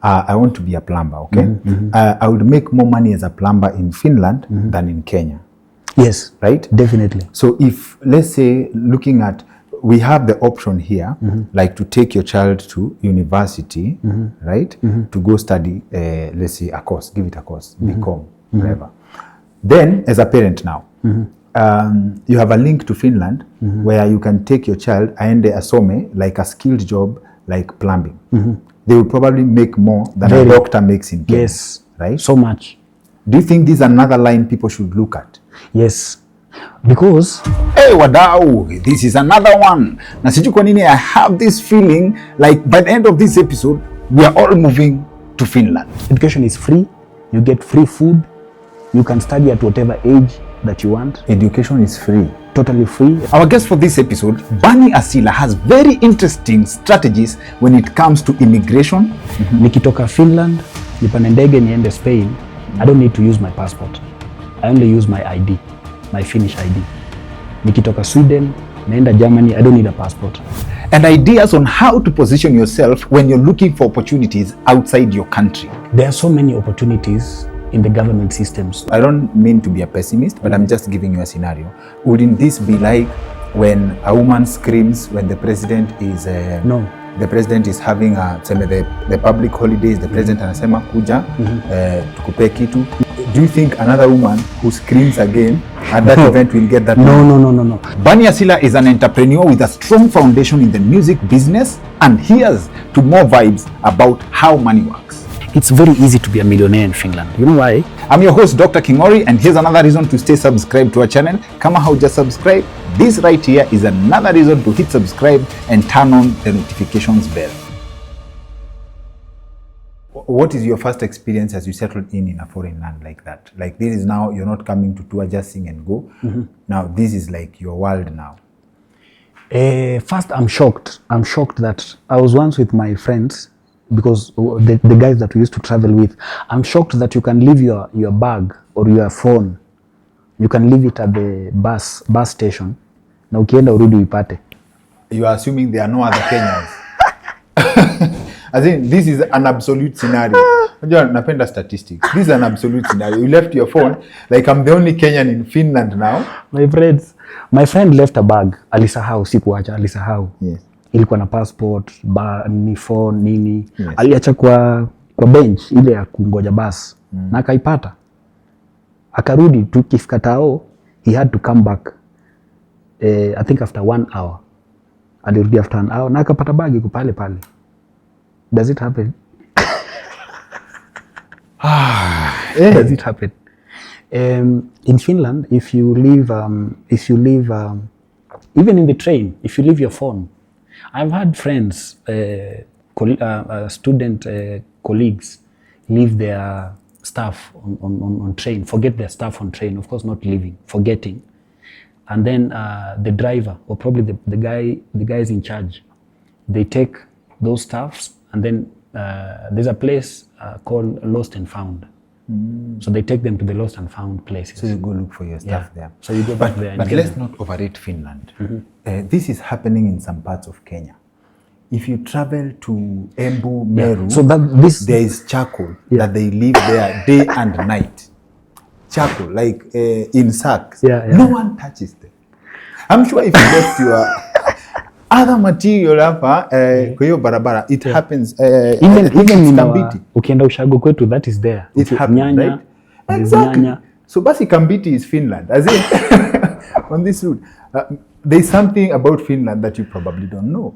I want to be a plumber, okay? I would make more money as a plumber in Finland than in Kenya. Yes, right? Definitely. So if, let's say, looking at, we have the option here, like to take your child to university, right? To go study, let's say, a course, give it a course, BCom, whatever. Then, as a parent now, you have a link to Finland where you can take your child and asome like a skilled job like plumbing. They will probably make more than a doctor makes in Kenya. Yes, right? So much. Do you think this is another line people should look at? Yes, because hey wadau, this is another one. Na sijui kwa nini I have this feeling like by the end of this episode we are all moving to Finland. Education is free. You get free food. You can study at whatever age that you want. Education is free. Totally free. Our guest for this episode, Bani Asila, has very interesting strategies when it comes to immigration. Nikitoka Finland, nipande ndege niende Spain, I don't need to use my passport. I only use my ID, my Finnish ID. Nikitoka Sweden, naenda Germany, I don't need a passport. And ideas on how to position yourself when you're looking for opportunities outside your country. There are so many opportunities in the government systems. I don't mean to be a pessimist, but I'm just giving you a scenario. Wouldn't this be like when a woman screams when the president is no, the president is having the public holidays, the president anasema kuja tukupe kitu. Do you think another woman who screams again at that event will get that? No. Bani Asila is an entrepreneur with a strong foundation in the music business, and here's to more vibes about how money works. It's very easy to be a millionaire in Finland. You know why? I'm your host, Dr. Kingori, and here's another reason to stay subscribed to our channel. Kama hauja subscribe, this right here is another reason to hit subscribe and turn on the notifications bell. What is your first experience as you settled in a foreign land like that? Like this is now, you're not coming to tour, just sing and go. Now this is like your world now. First, I'm shocked. I'm shocked that I was once with my friends, because the guys that we used to travel with, I'm shocked that you can leave your bag or your phone, you can leave it at the bus station, na ukienda urudi uipate. You are assuming there are no other Kenyans. I think this is an absolute scenario. Napenda statistics. This is an absolute scenario. You left your phone, like I'm the only Kenyan in Finland now. My friend left a bag, alisahau, sikuacha, alisahau. Yes. Ilikuwa na passport, ni phone, nini. Yes. Aliacha kwa bench ile ya kungoja bus. Na akaipata. Akarudi, tukifika tao, he had to come back. I think after 1 hour. Alirudi after 1 hour, na akapata bag iko pale pale. Does it happen? Does it happen? In Finland, if you leave, even in the train, if you leave your phone, I've had friends, student colleagues, leave their stuff on train, forget their stuff on train. Of course, not leaving, forgetting, and then the driver or probably the guys in charge, they take those stuffs, and then there's a place called Lost and Found. So they take them to the lost and found places. So you go look for your stuff there. So you go back there. And but let's not overrate Finland. This is happening in some parts of Kenya. If you travel to Embu, Meru, so there is charcoal that they leave there day and night. Charcoal, like in sacks. No one touches them. I'm sure if you left your other material hapa kwa hiyo barabara, it happens even in Kambiti. Ukienda Ushago kwetu, that is there. It happens, right? Exactly. So basi Kambiti is Finland. As in on this route, there's something about Finland that you probably don't know.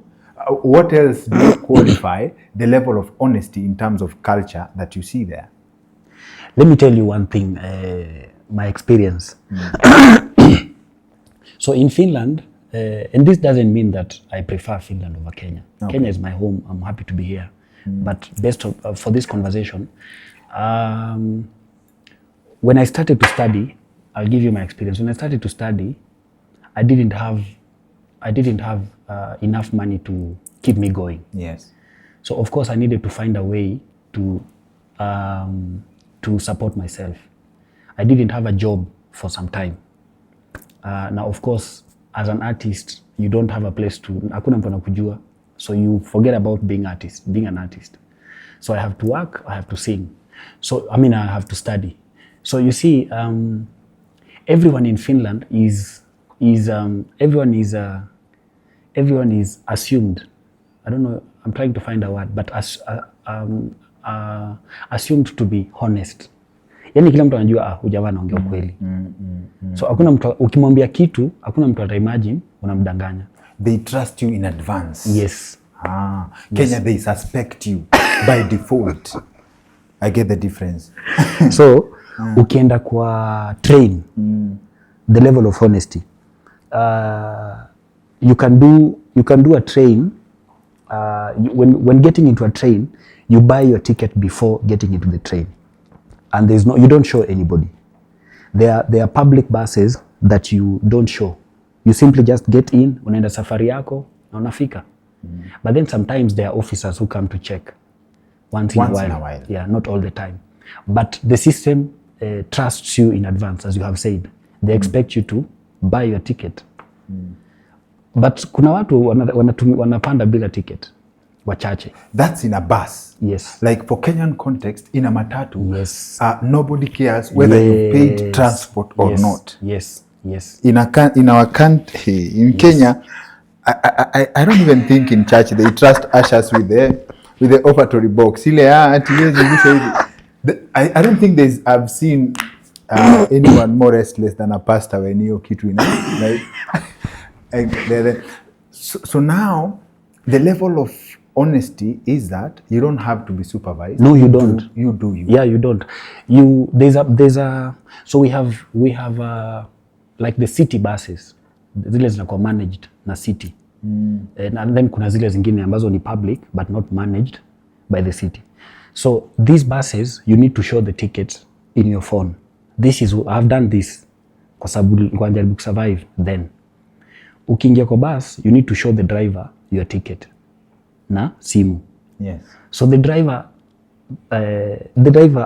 What else do you qualify the level of honesty in terms of culture that you see there? Let me tell you one thing, my experience. So in Finland, and this doesn't mean that I prefer Finland over Kenya. Okay. Kenya is my home. I'm happy to be here. But best for this conversation, when I started to study, I'll give you my experience. When I started to study, I didn't have enough money to keep me going. Yes. So of course I needed to find a way to support myself. I didn't have a job for some time. Now of course, as an artist, you don't have a place to, hakuna mtu anakujua, so you forget about being an artist. So I have to work, I have to sing. So I mean, I have to study. So you see, everyone in Finland everyone is assumed. I don't know. I'm trying to find a word, but assumed to be honest. Yani kila mtu anajua hujawa anaongea ukweli. So hakuna mtu ukimwambia kitu, hakuna mtu ata imagine unamdanganya. They trust you in advance. Yes. Kenya, they suspect you by default. I get the difference. So ukienda kwa train, the level of honesty, you can do a train. When getting into a train, you buy your ticket before getting into the train, and you don't show anybody. There are public buses that you don't show. You simply just get in, unaenda safari yako na unafika. But then sometimes there are officers who come to check once in a while. Yeah, not all the time. But the system trusts you in advance, as you have said. They expect you to buy your ticket. But kuna watu wanapanda bila ticket, wachache. That's in a bus. Yes. Like for Kenyan context, in a matatu, yes. Nobody cares whether you paid transport or not. Yes, yes. In our country, in Kenya, I don't even think in church they trust ushers with the offertory box. I don't think I've seen anyone more restless than a pastor when you kitu like. So now the level of honesty is that you don't have to be supervised. No, you don't. You do. Yeah, you don't. So we have like the city buses. Zile zinakuwa managed na city. And then kuna zile zingine ambazo ni public but not managed by the city. So these buses, you need to show the tickets in your phone. I've done this kwa sababu nilikuwa najaribu kusurvive then. Ukiingia kwa bus, you need to show the driver your ticket na simu. Yes. So the driver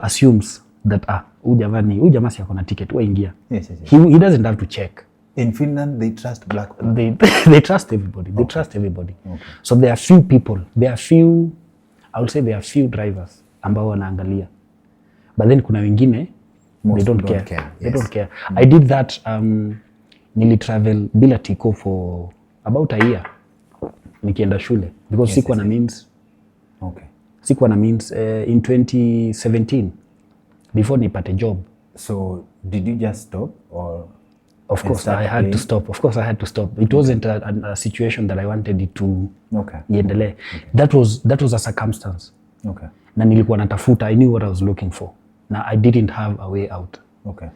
assumes that huyu jamaa si ako na ticket, wewe ingia. Yes. He doesn't have to check. In Finland, they trust black people. They trust everybody. They trust everybody. Okay. So there are few people. I would say there are few drivers ambao wanaangalia. But then kuna wengine they don't care. Yes. They don't care. I did that. Nilitravel bila tiko for about a year. Nikienda shule because sikuwa na means. Okay. Sikuwa na means in 2017 before nipate job. So did you just stop or? Of course, I had to stop. It wasn't a situation that I wanted it to iendelee. That was a circumstance. Okay. Na nilikuwa natafuta, I knew what I was looking for. Na I didn't have a way out. Okay.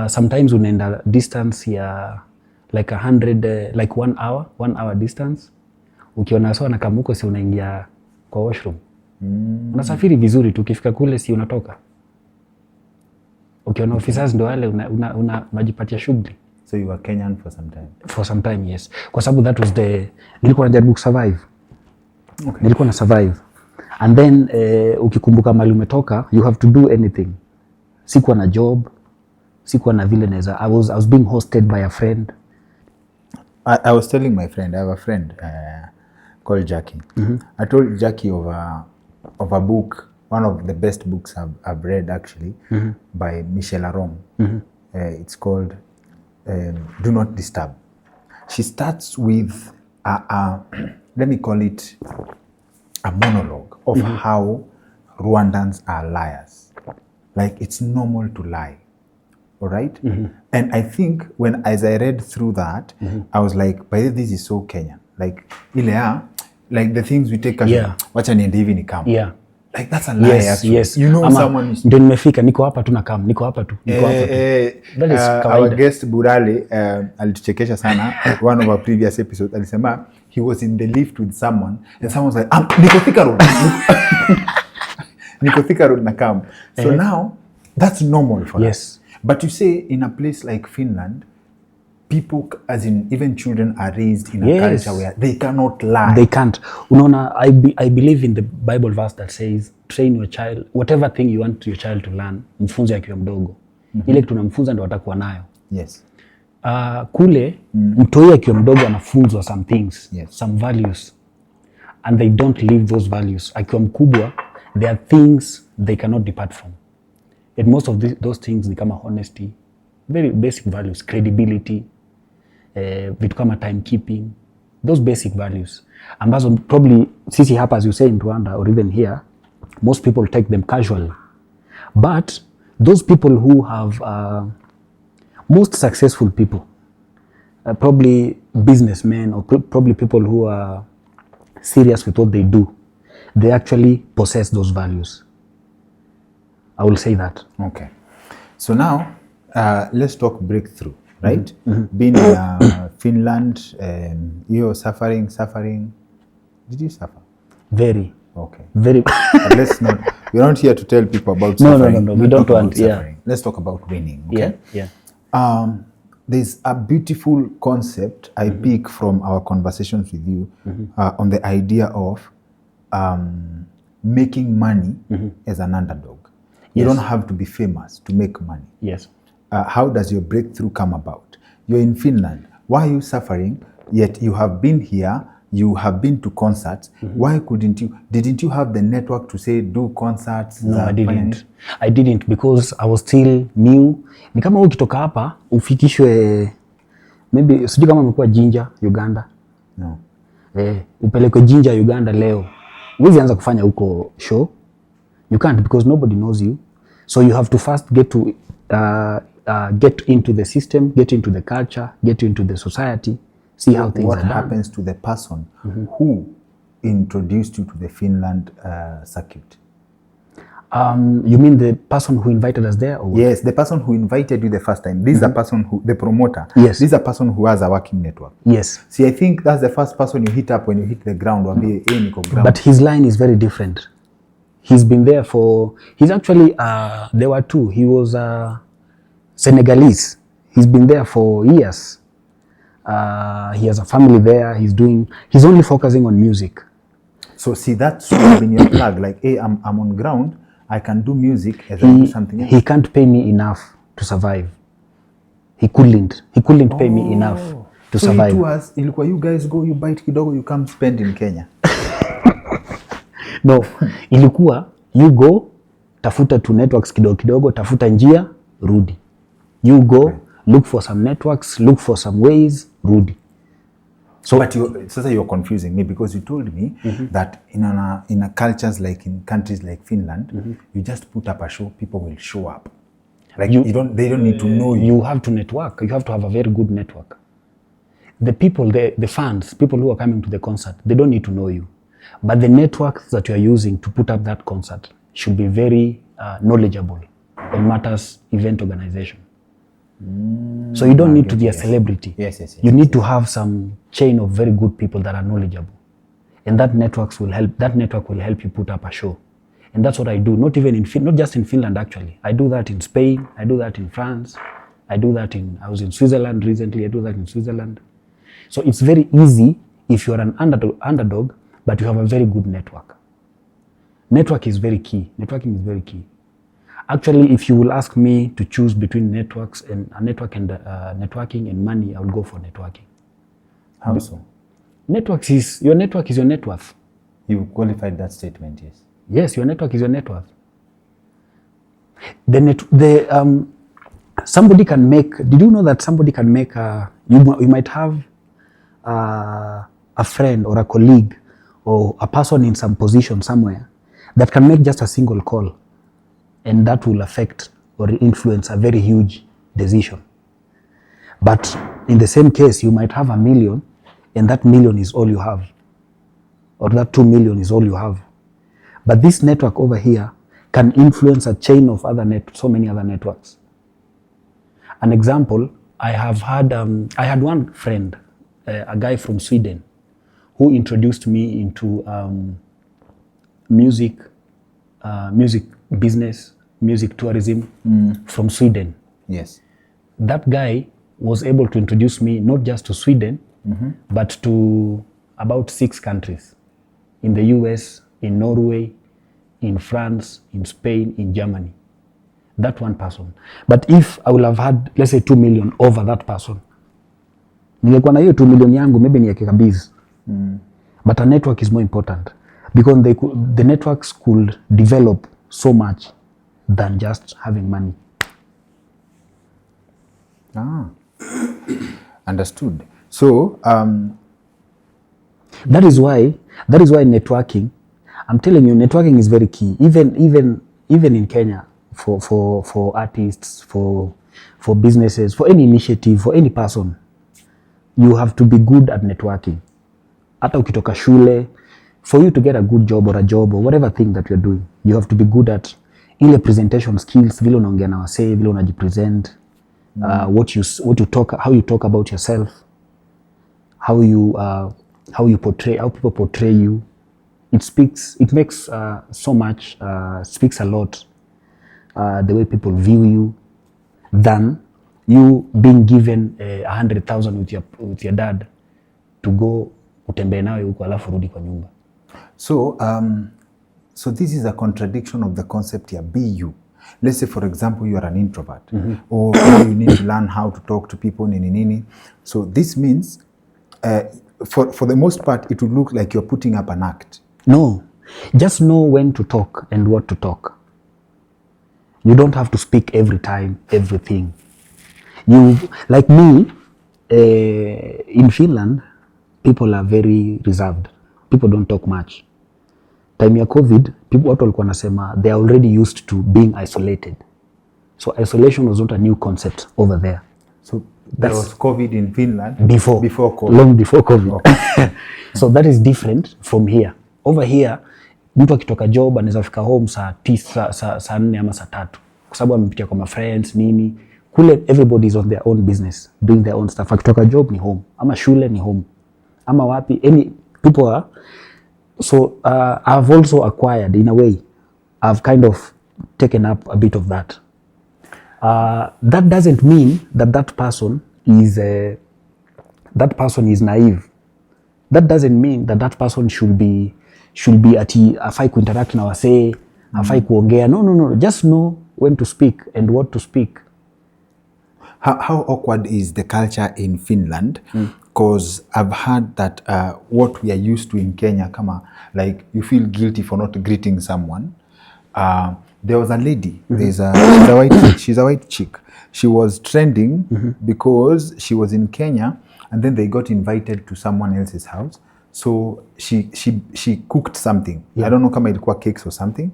Sometimes unaenda distance ya like 100, like 1 hour distance. Ukiona sawa na kama uko si unaingia kwa washroom. Unasafiri vizuri tu, ukifika kule si unatoka. Ukiona officers ndo wale unajipatia shughuli. So you were Kenyan for some time? For some time, yes. Kwa sababu that was nilikuwa najaribu kusurvive. Okay. Nilikuwa na survive. And then ukikumbuka mali umetoka, you have to do anything. Sikuwa na job, sikuwa na vile naweza. I was being hosted by a friend. I was telling my friend, I have a friend called Jackie. I told Jackie of a book, one of the best books I've read actually, by Michelle Arom. It's called Do Not Disturb. She starts with let me call it a monologue of how Rwandans are liars. Like it's normal to lie. All right? And I think as I read through that, I was like, by this is so Kenyan. Like like the things we take as wacha niende hivi ni kama. Yeah. Like that's a lie. Yes. You know, someone is ndio nimefika, niko hapa tu na kama, niko hapa tu. That is our guest Burale alituchekesha sana. One of our previous episodes alisema he was in the lift with someone and someone was like, niko Thika Road. Niko Thika Road na kama. So now that's normal for us. But you say in a place like Finland, people, as in even children, are raised in a culture where they cannot lie. They can't. Unaona, I believe in the Bible verse that says, train your child, whatever thing you want your child to learn, mfunze akiwa mdogo. Ile kitu unamfunza ndio atakuwa nayo. Yes. Kule, mtoi akiwa mdogo anafunzwa some things, some values. And they don't live those values. Akiwa mkubwa, there are things they cannot depart from. And most of those things ni kama honesty, very basic values, credibility, vitu kama timekeeping, those basic values. Ambazo probably sisi hapa, as you say in Rwanda or even here, most people take them casually. But those people who have, most successful people, probably businessmen or probably people who are serious with what they do, they actually possess those values. I will say that. Okay. So now, let's talk breakthrough, right? Being in Finland, you're suffering. Did you suffer? Very. Okay. Very. But let's not, we're not here to tell people about suffering. No. We don't want, suffering. Let's talk about winning, okay? Yeah. There's a beautiful concept I pick from our conversations with you on the idea of making money as an underdog. You don't have to be famous to make money. Yes. How does your breakthrough come about? You're in Finland. Why are you suffering? Yet you have been here, you have been to concerts. Why couldn't you? Didn't you have the network to say do concerts? No, I didn't. I didn't because I was still new. Ni kama ukitoka hapa ufikishwe, maybe sijui kama umekuwa Jinja Uganda. No. Upelekwe Jinja Uganda leo. Huwezi anza kufanya huko show. You can't because nobody knows you. So you have to first get to get into the system, get into the culture, get into the society, see how things are done. What happens to the person who introduced you to the Finland circuit? You mean the person who invited us there? Or what? Yes, the person who invited you the first time. This is a person who, the promoter. Yes. This is a person who has a working network. Yes. See, I think that's the first person you hit up when you hit the ground. But his line is very different. He's been there for, he's actually, there were two. He was Senegalese. He's been there for years. He has a family there. He's only focusing on music. So see, that's been your plug. Like, hey, I'm on ground. I can do music as I do something else. He can't pay me enough to survive. He couldn't pay me enough to survive. So it was, ilikuwa you guys go, you bite kidogo, you come spend in Kenya. No, ilikuwa you go, tafuta tu networks kidogo kidogo, tafuta njia, rudi. You go, look for some networks, look for some ways, rudi. So, but you're confusing me because you told me that in a cultures like in countries like Finland, you just put up a show, people will show up. Like they don't need to know you. You have to network. You have to have a very good network. The people, the fans, people who are coming to the concert, they don't need to know you. But the networks that you are using to put up that concert should be very knowledgeable on matters event organization. So you don't need to be a celebrity. Yes. You need to have some chain of very good people that are knowledgeable, and that network will help you put up a show. And that's what I do. Not just in Finland actually. I do that in Spain. I do that in France. I was in Switzerland recently. I do that in Switzerland. So it's very easy if you're an underdog, but you have a very good network. Network is very key. Networking is very key. Actually, if you will ask me to choose between networking and money, I will go for networking. How so? Your network is your net worth. You qualified that statement, yes. Yes, your network is your net worth. Somebody can make. Did you know that somebody can make? You might have a friend or a colleague or a person in some position somewhere that can make just a single call, and that will affect or influence a very huge decision. But in the same case, you might have 1 million, and that 1 million is all you have, or that 2 million is all you have. But this network over here can influence a chain of so many other networks. An example, I had one friend, a guy from Sweden, who introduced me into music business, music tourism from Sweden. Yes. That guy was able to introduce me not just to Sweden, but to about 6 countries. In the US, in Norway, in France, in Spain, in Germany. That one person. But if I will have had, let's say 2 million over that person, ningekuwa na hiyo 2 million yangu, maybe niweke kabisa. But a network is more important. because the networks could develop so much than just having money. Understood. So that is why networking, I'm telling you, networking is very key. Even in Kenya, for artists, for businesses, for any initiative, for any person, you have to be good at networking. Hata ukitoka shule, for you to get a good job or whatever thing that you're doing, you have to be good at ile presentation skills, vile unaongea na wasee, vile unajipresent, what you talk, how you talk about yourself, how you portray, how people portray you. It makes so much, speaks a lot, the way people view you, than you being given 100,000 with your dad to go utembee nawe huko alafu rudi kwa nyumba. So this is a contradiction of the concept here, be you. Let's say, for example, you are an introvert, or you need to learn how to talk to people, nini. So this means, for the most part, it would look like you're putting up an act. No, just know when to talk and what to talk. You don't have to speak every time, everything. You, like me, in Finland, people are very reserved. People don't talk much. Time ya COVID, watu walikuwa nasema they are already used to being isolated. So isolation was not a new concept over there. So there was COVID in Finland before COVID. Long before COVID. Okay. So that is different from here. Over here, mtu akitoka job anaweza fika home saa 4 ama saa 3 kwa sababu amepitia kwa friends nini. Kule everybody is on their own business, doing their own stuff. Akitoka job ni home, ama shule ni home, ama wapi, any people are. So I've also acquired, in a way, I've kind of taken up a bit of that. That doesn't mean that person is naive. That doesn't mean that person should be ati afai kuinteract na wasee, afai kuongea. No. Just know when to speak and what to speak. How awkward is the culture in Finland? Because I've heard that what we are used to in Kenya, like you feel guilty for not greeting someone. There was a lady, she's a white chick. She was trending because she was in Kenya, and then they got invited to someone else's house. So she cooked something. Yeah. I don't know kama ilikuwa cakes or something.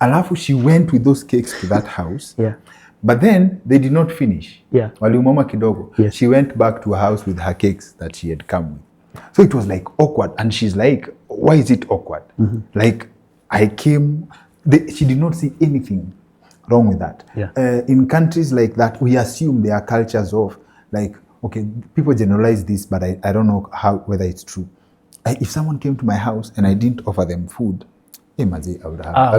Alafu she went with those cakes to that house. Yeah. But then they did not finish. Yeah. Waliumama kidogo. Yes. She went back to her house with her cakes that she had come with. So it was like awkward. And she's like, why is it awkward? Like I came, she did not see anything wrong with that. Yeah. In countries like that, we assume there are cultures of like, okay, people generalize this, but I don't know whether it's true. If someone came to my house and I didn't offer them food, I would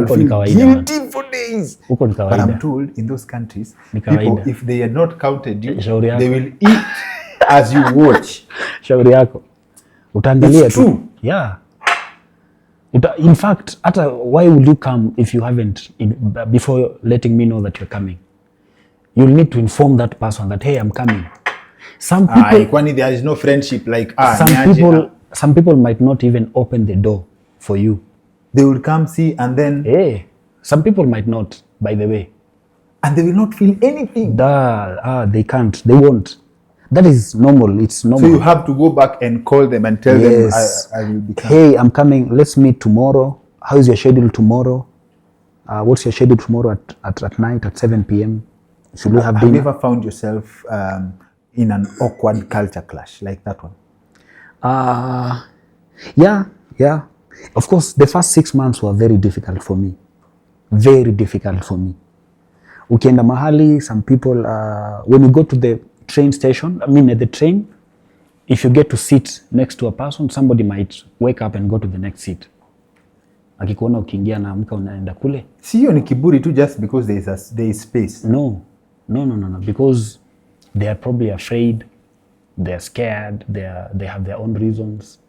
feel guilty for days. But I'm told in those countries, people, if they had not counted you, they will eat as you watch. Shauri yako. Utaangalia tu. It's true. Yeah. In fact, why would you come if you haven't, before letting me know that you're coming? You'll need to inform that person that, hey, I'm coming. Some people, there is no friendship like some people might not even open the door for you. They will come see and then... Hey, some people might not, by the way. And they will not feel anything. They can't. They won't. That is normal. It's normal. So you have to go back and call them and tell them, I will be coming. Hey, I'm coming. Let's meet tomorrow. How is your schedule tomorrow? What's your schedule tomorrow at night at 7 p.m.? Should you have you ever found yourself in an awkward culture clash like that one? Yeah. Of course, the first 6 months were very difficult for me. Very difficult for me. Ukienda mahali, some people, when you go to the train station, at the train, if you get to sit next to a person, somebody might wake up and go to the next seat. Akikuona ukiingia na amka unaenda kule. Siyo ni kiburi tu just because there is space. No. Because they are probably afraid, they are scared, they have their own reasons.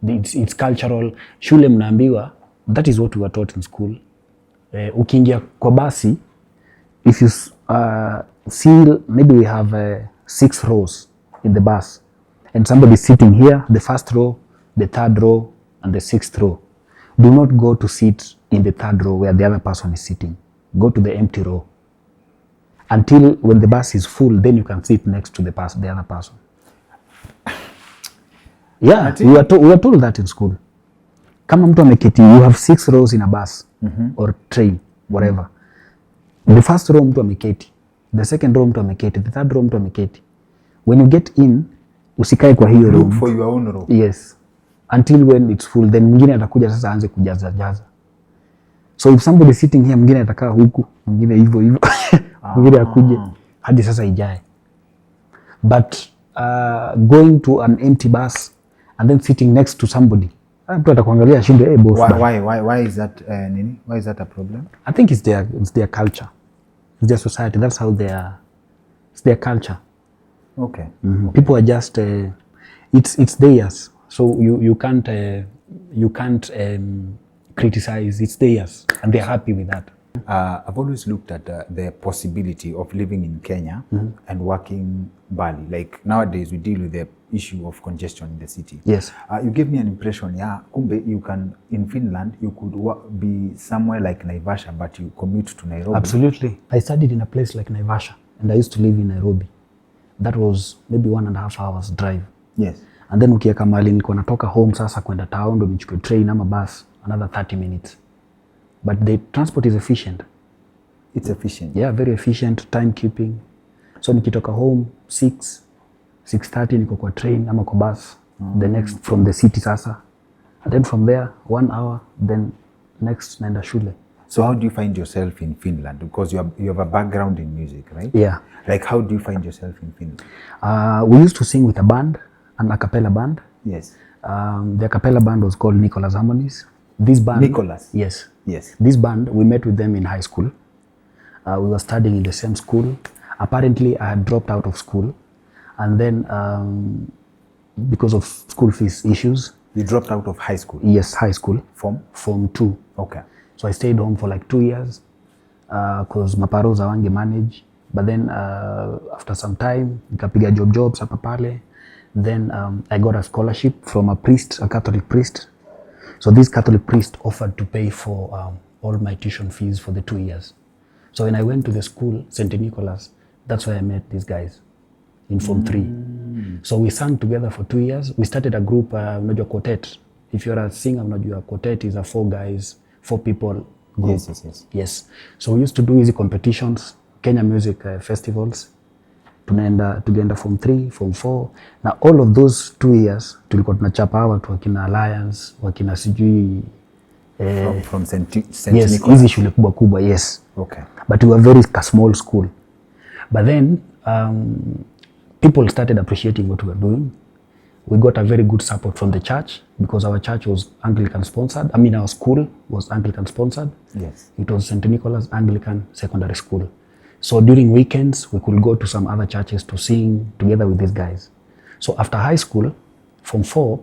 It's cultural. Shule mnaambiwa, that is what we were taught in school. Ukiingia kwa basi, if you see, maybe we have 6 rows in the bus, and somebody sitting here, the first row, the third row, and the 6th row. Do not go to sit in the third row where the other person is sitting. Go to the empty row. Until when the bus is full, then you can sit next to the other person. Yeah, we were told that in school. Kama mtu ameketi, you have 6 rows in a bus or train, whatever. The first row mtu ameketi, the second row mtu ameketi, the third row mtu ameketi. When you get in, usikae kwa hiyo row. Look for your own row. Yes. Until when it's full, then mwingine atakuja sasa aanze kujaza. So if somebody sitting here, mwingine atakaa huku, mwingine hivyo. Mwingine akuje hadi sasa ijae. But going to an empty bus and then sitting next to somebody, mtu atakuangalia ashinde boss. Why is that why is that a problem? I think it's their culture. It's their society. That's how it's their culture. Okay. People are just it's theirs. So you can't criticize. It's theirs and they're happy with that. I've always looked at the possibility of living in Kenya and working Bali. Like nowadays, we deal with the issue of congestion in the city. Yes. You gave me an impression, kumbe you can, in Finland, you could be somewhere like Naivasha, but you commute to Nairobi. Absolutely. I studied in a place like Naivasha, and I used to live in Nairobi. That was maybe 1.5 hours drive. Yes. And then ukieka mahali nilikuwa natoka home sasa kwenda town, ndo nichukue train ama bus, another 30 minutes. But the transport is efficient. It's efficient. Yeah, very efficient, timekeeping. So nikitoka home 6:30 niko kwa train ama kwa bus. The next from the city sasa. And then from there 1 hour, then next naenda shule. So how do you find yourself in Finland? Because you have a background in music, right? Yeah. Like how do you find yourself in Finland? We used to sing with a band, an a cappella band. Yes. The a cappella band was called Nicholas Harmonies. This band. Nicholas? Yes. Yes. This band, we met with them in high school. We were studying in the same school. Apparently, I had dropped out of school. And then, because of school fees issues. You dropped out of high school? Yes, high school. Form 2? Okay. So I stayed home for like 2 years because maparos hawange manage. But then after some time, nikapiga jobs hapa pale. Then I got a scholarship from a priest, a Catholic priest. So this Catholic priest offered to pay for all my tuition fees for the 2 years. So when I went to the school, St. Nicholas, that's where I met these guys in Form 3. So we sang together for 2 years. We started a group, unajua quartet. If you're a singer, unajua quartet is a 4 people group. Yes. So we used to do easy competitions, Kenya music festivals. Tulienda Form 3, Form 4. Na all of those 2 years, tulikuwa tunachapa watu wakina Alliance, wakina sijui from St. Yes, Nicholas. hizi shule kubwa, yes. Okay. But we were very small school. But then people started appreciating what we were doing. We got a very good support from the church because our church was Anglican sponsored. I mean, our school was Anglican sponsored. Yes. It was St. Nicholas Anglican Secondary School. So during weekends, we could go to some other churches to sing together with these guys. So after high school, Form 4,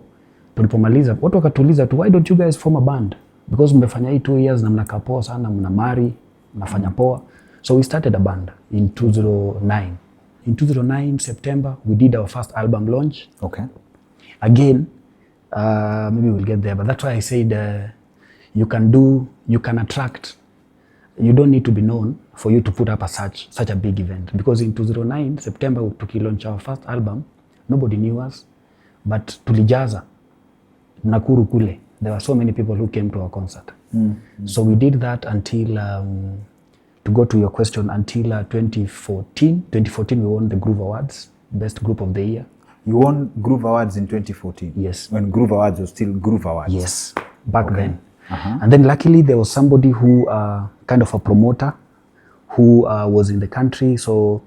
tulipomaliza, watu wakatuuliza tu, why don't you guys form a band? Because mmefanya hii 2 years na mnakaa poa sana, mnamari, mnafanya poa. So we started a band in 2009. In 2009, September, we did our first album launch. Okay. Again, maybe we'll get there, but that's why I said you can attract. You don't need to be known for you to put up such a big event. Because in 2009, September, we took launch our first album. Nobody knew us, but tulijaza Nakuru kule. There were so many people who came to our concert. So we did that until, to go to your question, until 2014. 2014, we won the Groove Awards, Best Group of the Year. You won Groove Awards in 2014? Yes. When Groove Awards was still Groove Awards? Yes, back then. And then luckily there was somebody who, kind of a promoter, who was in the country. So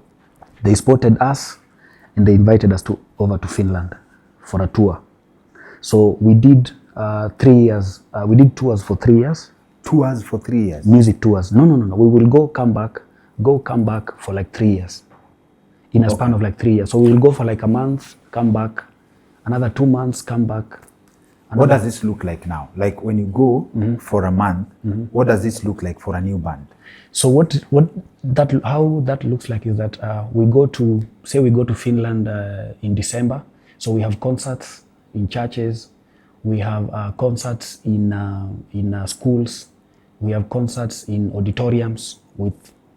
they spotted us and they invited us over to Finland for a tour. So we did 3 years. We did tours for 3 years. Tours for 3 years? Music tours. No. We will go, come back for like 3 years. In a span of like 3 years. So we will go for like a month, come back, another 2 months, come back. What does this look like now? Like when you go for a month, what does this look like for a new band? So how that looks like is that we go to Finland in December. So we have concerts in churches. We have concerts in schools. We have concerts in auditoriums with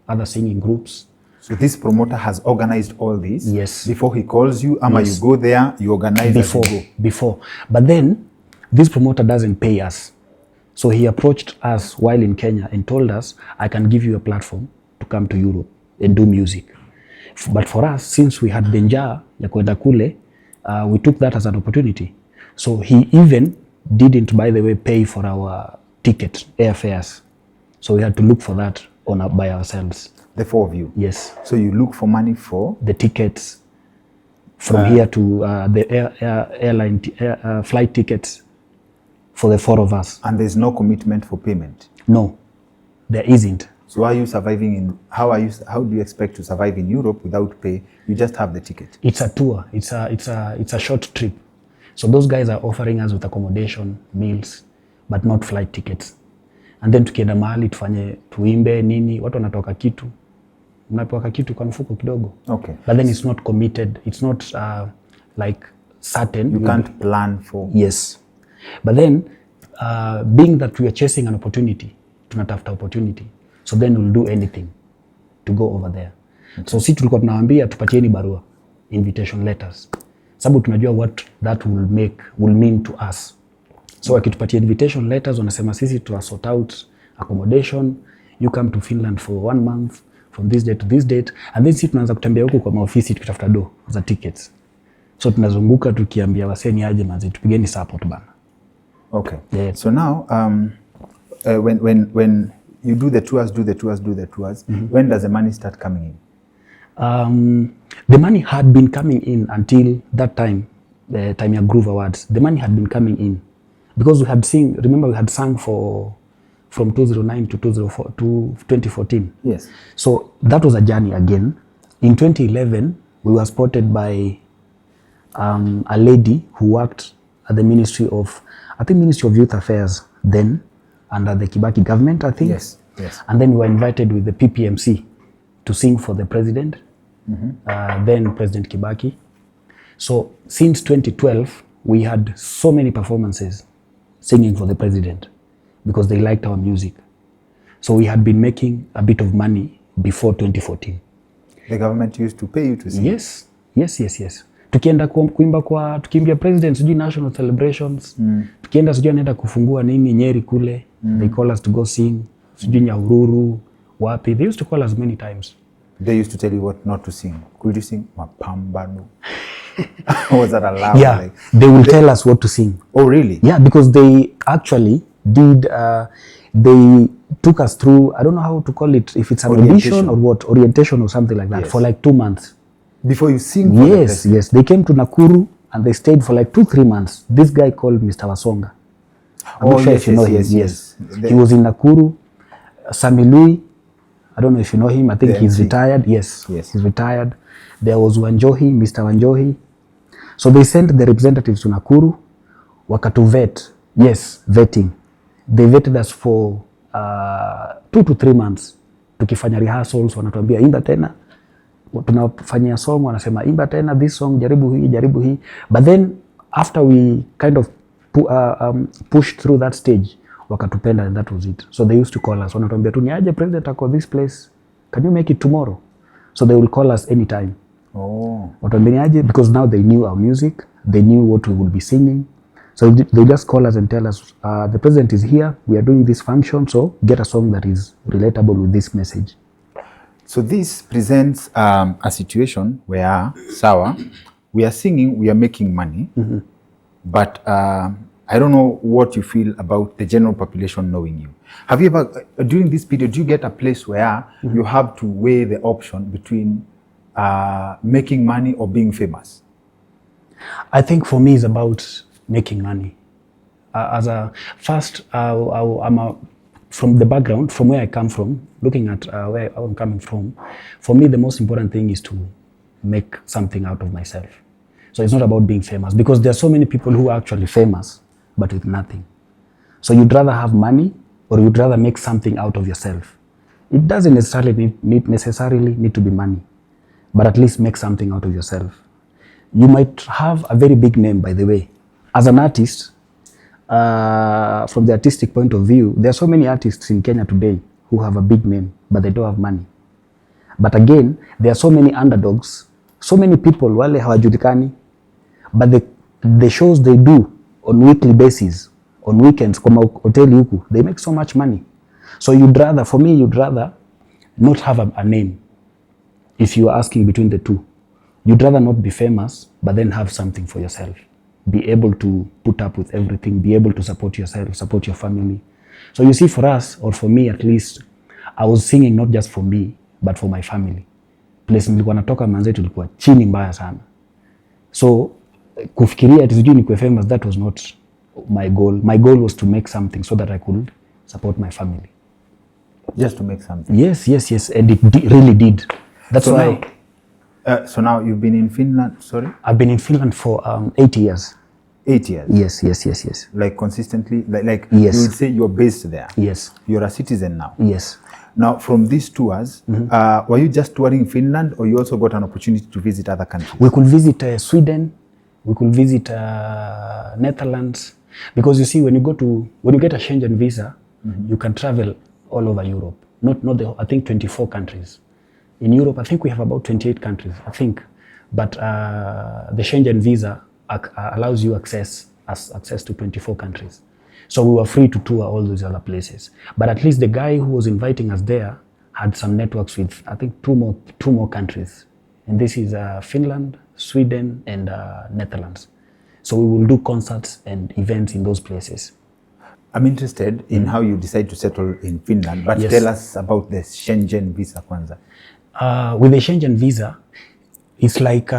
other singing groups. So this promoter has organized all this? Yes. Before he calls you, Ama, Yes. you go there, you organize as you go? Before. But then, this promoter doesn't pay us. So he approached us while in Kenya and told us, I can give you a platform to come to Europe and do music. But for us, since we had the njaa ya kwenda kule, we took that as an opportunity. So he even didn't, by the way, pay for our ticket, airfares. So we had to look for that by ourselves. The four of you? Yes. So you look for money for? The tickets from here to the airline flight tickets for the four of us. And there's no commitment for payment? No, there isn't. So are you surviving how do you expect to survive in Europe without pay? You just have the ticket? It's a tour. It's a short trip. So those guys are offering us with accommodation, meals, but not flight tickets. And then tukienda mahali tuimbe nini, watu wanatoka kitu. Unapewa kitu kwa mfuko kidogo. Okay. But then it's not committed. It's not like certain. You can't plan for. Yes. But then, being that we are chasing an opportunity, tunatafuta opportunity. So then we'll do anything to go over there. Okay. So si tulikuwa tunawaambia tupatieni barua, invitation letters. Sababu tunajua what that will mean to us. So wakitupatia invitation letters, wanasema sisi tuwa sort out accommodation, you come to Finland for 1 month, from this date to this date, and then si tunaanza kutembea huko kwa maofisi tukitafuta do za tickets. So tunazunguka tukiambia waseni aje manzi tupigeni support bana. Okay. Yeah. So now when you do the tours, when does the money start coming in? The money had been coming in until that time, the Time Ya Groove Awards. The money had been coming in because we had sung from 2009 to 2014. Yes. So that was a journey again. In 2011, we were spotted by a lady who worked at the Ministry of Youth Affairs then, under the Kibaki government, I think. Yes, yes. And then we were invited with the PPMC to sing for the president, then President Kibaki. So since 2012, we had so many performances singing for the president because they liked our music. So we had been making a bit of money before 2014. The government used to pay you to sing? Yes. Tukienda kuimba tukiimbia president sijui national celebrations, tukienda sijui anaenda kufungua nini Nyeri kule, they call us to go sing, sijui Nyahururu, wapi, they used to call us many times. They used to tell you what not to sing. Could you sing Mapambano? Was that allowed? Yeah, they will tell us what to sing. Oh, really? Yeah, because they actually did, they took us through, I don't know how to call it, if it's an audition or what, orientation or something like that, yes, for like 2 months. Before you sing? Yes. They came to Nakuru and they stayed for like 2-3 months. This guy called Mr. Wasonga. I'm not sure if you know him. Yes. He was in Nakuru. Sami Lui, I don't know if you know him. I think he's retired. Yes, he's retired. There was Wanjohi, Mr. Wanjohi. So they sent the representatives to Nakuru. Wakatu vet. Yes, vetting. They vetted us for 2 to 3 months. Tukifanya rehearsals, wanatuambia imba tena. Tunafanyia song, wanasema imba tena this song, jaribu hii. But then after we kind of pushed through that stage, wakatupenda and that was it. So they used to call us. Wanatuambia tu niaje president ako this place. Can you make it tomorrow? So they will call us anytime. Oh. Watuambia niaje because now they knew our music. They knew what we would be singing. So they just call us and tell us, the president is here. We are doing this function. So get a song that is relatable with this message. So this presents a situation where, sawa, we are singing, we are making money, but I don't know what you feel about the general population knowing you. Have you ever, during this period, do you get a place where you have to weigh the option between making money or being famous? I think for me it's about making money. From the background, from where I come from, looking at where I'm coming from, for me the most important thing is to make something out of myself. So it's not about being famous because there are so many people who are actually famous but with nothing. So you'd rather have money or you'd rather make something out of yourself. It doesn't necessarily need to be money, but at least make something out of yourself. You might have a very big name, by the way. As an artist, from the artistic point of view, there are so many artists in Kenya today who have a big name, but they don't have money. But again, there are so many underdogs, so many people wale hawajulikani, but the shows they do on weekly basis, on weekends, kwa hoteli huku, they make so much money. So you'd rather not have a name. If you are asking between the two, you'd rather not be famous, but then have something for yourself. Be able to put up with everything, be able to support yourself, support your family. So you see, for us, or for me at least, I was singing not just for me, but for my family. Place nilikuwa natoka manze tulikuwa chini mbaya sana. So kufikiria ati sijui nikuwe famous, that was not my goal. My goal was to make something so that I could support my family. Just to make something? Yes. And it really did. That's so why. So now you've been in Finland, sorry? I've been in Finland for 8 years. 8 years? Yes. Like consistently? Like yes. You would say you're based there? Yes. You're a citizen now? Yes. Now, from these tours, were you just touring Finland, or you also got an opportunity to visit other countries? We could visit Sweden. We could visit Netherlands. Because you see, when you get a Schengen visa, you can travel all over Europe. I think 24 countries. In Europe, I think we have about 28 countries, I think. But the Schengen visa allows you access to 24 countries. So we were free to tour all those other places. But at least the guy who was inviting us there had some networks with, I think, two more countries. And this is Finland, Sweden, and Netherlands. So we will do concerts and events in those places. I'm interested in how you decide to settle in Finland, but tell us about the Schengen visa kwanza. With the Schengen visa, it's like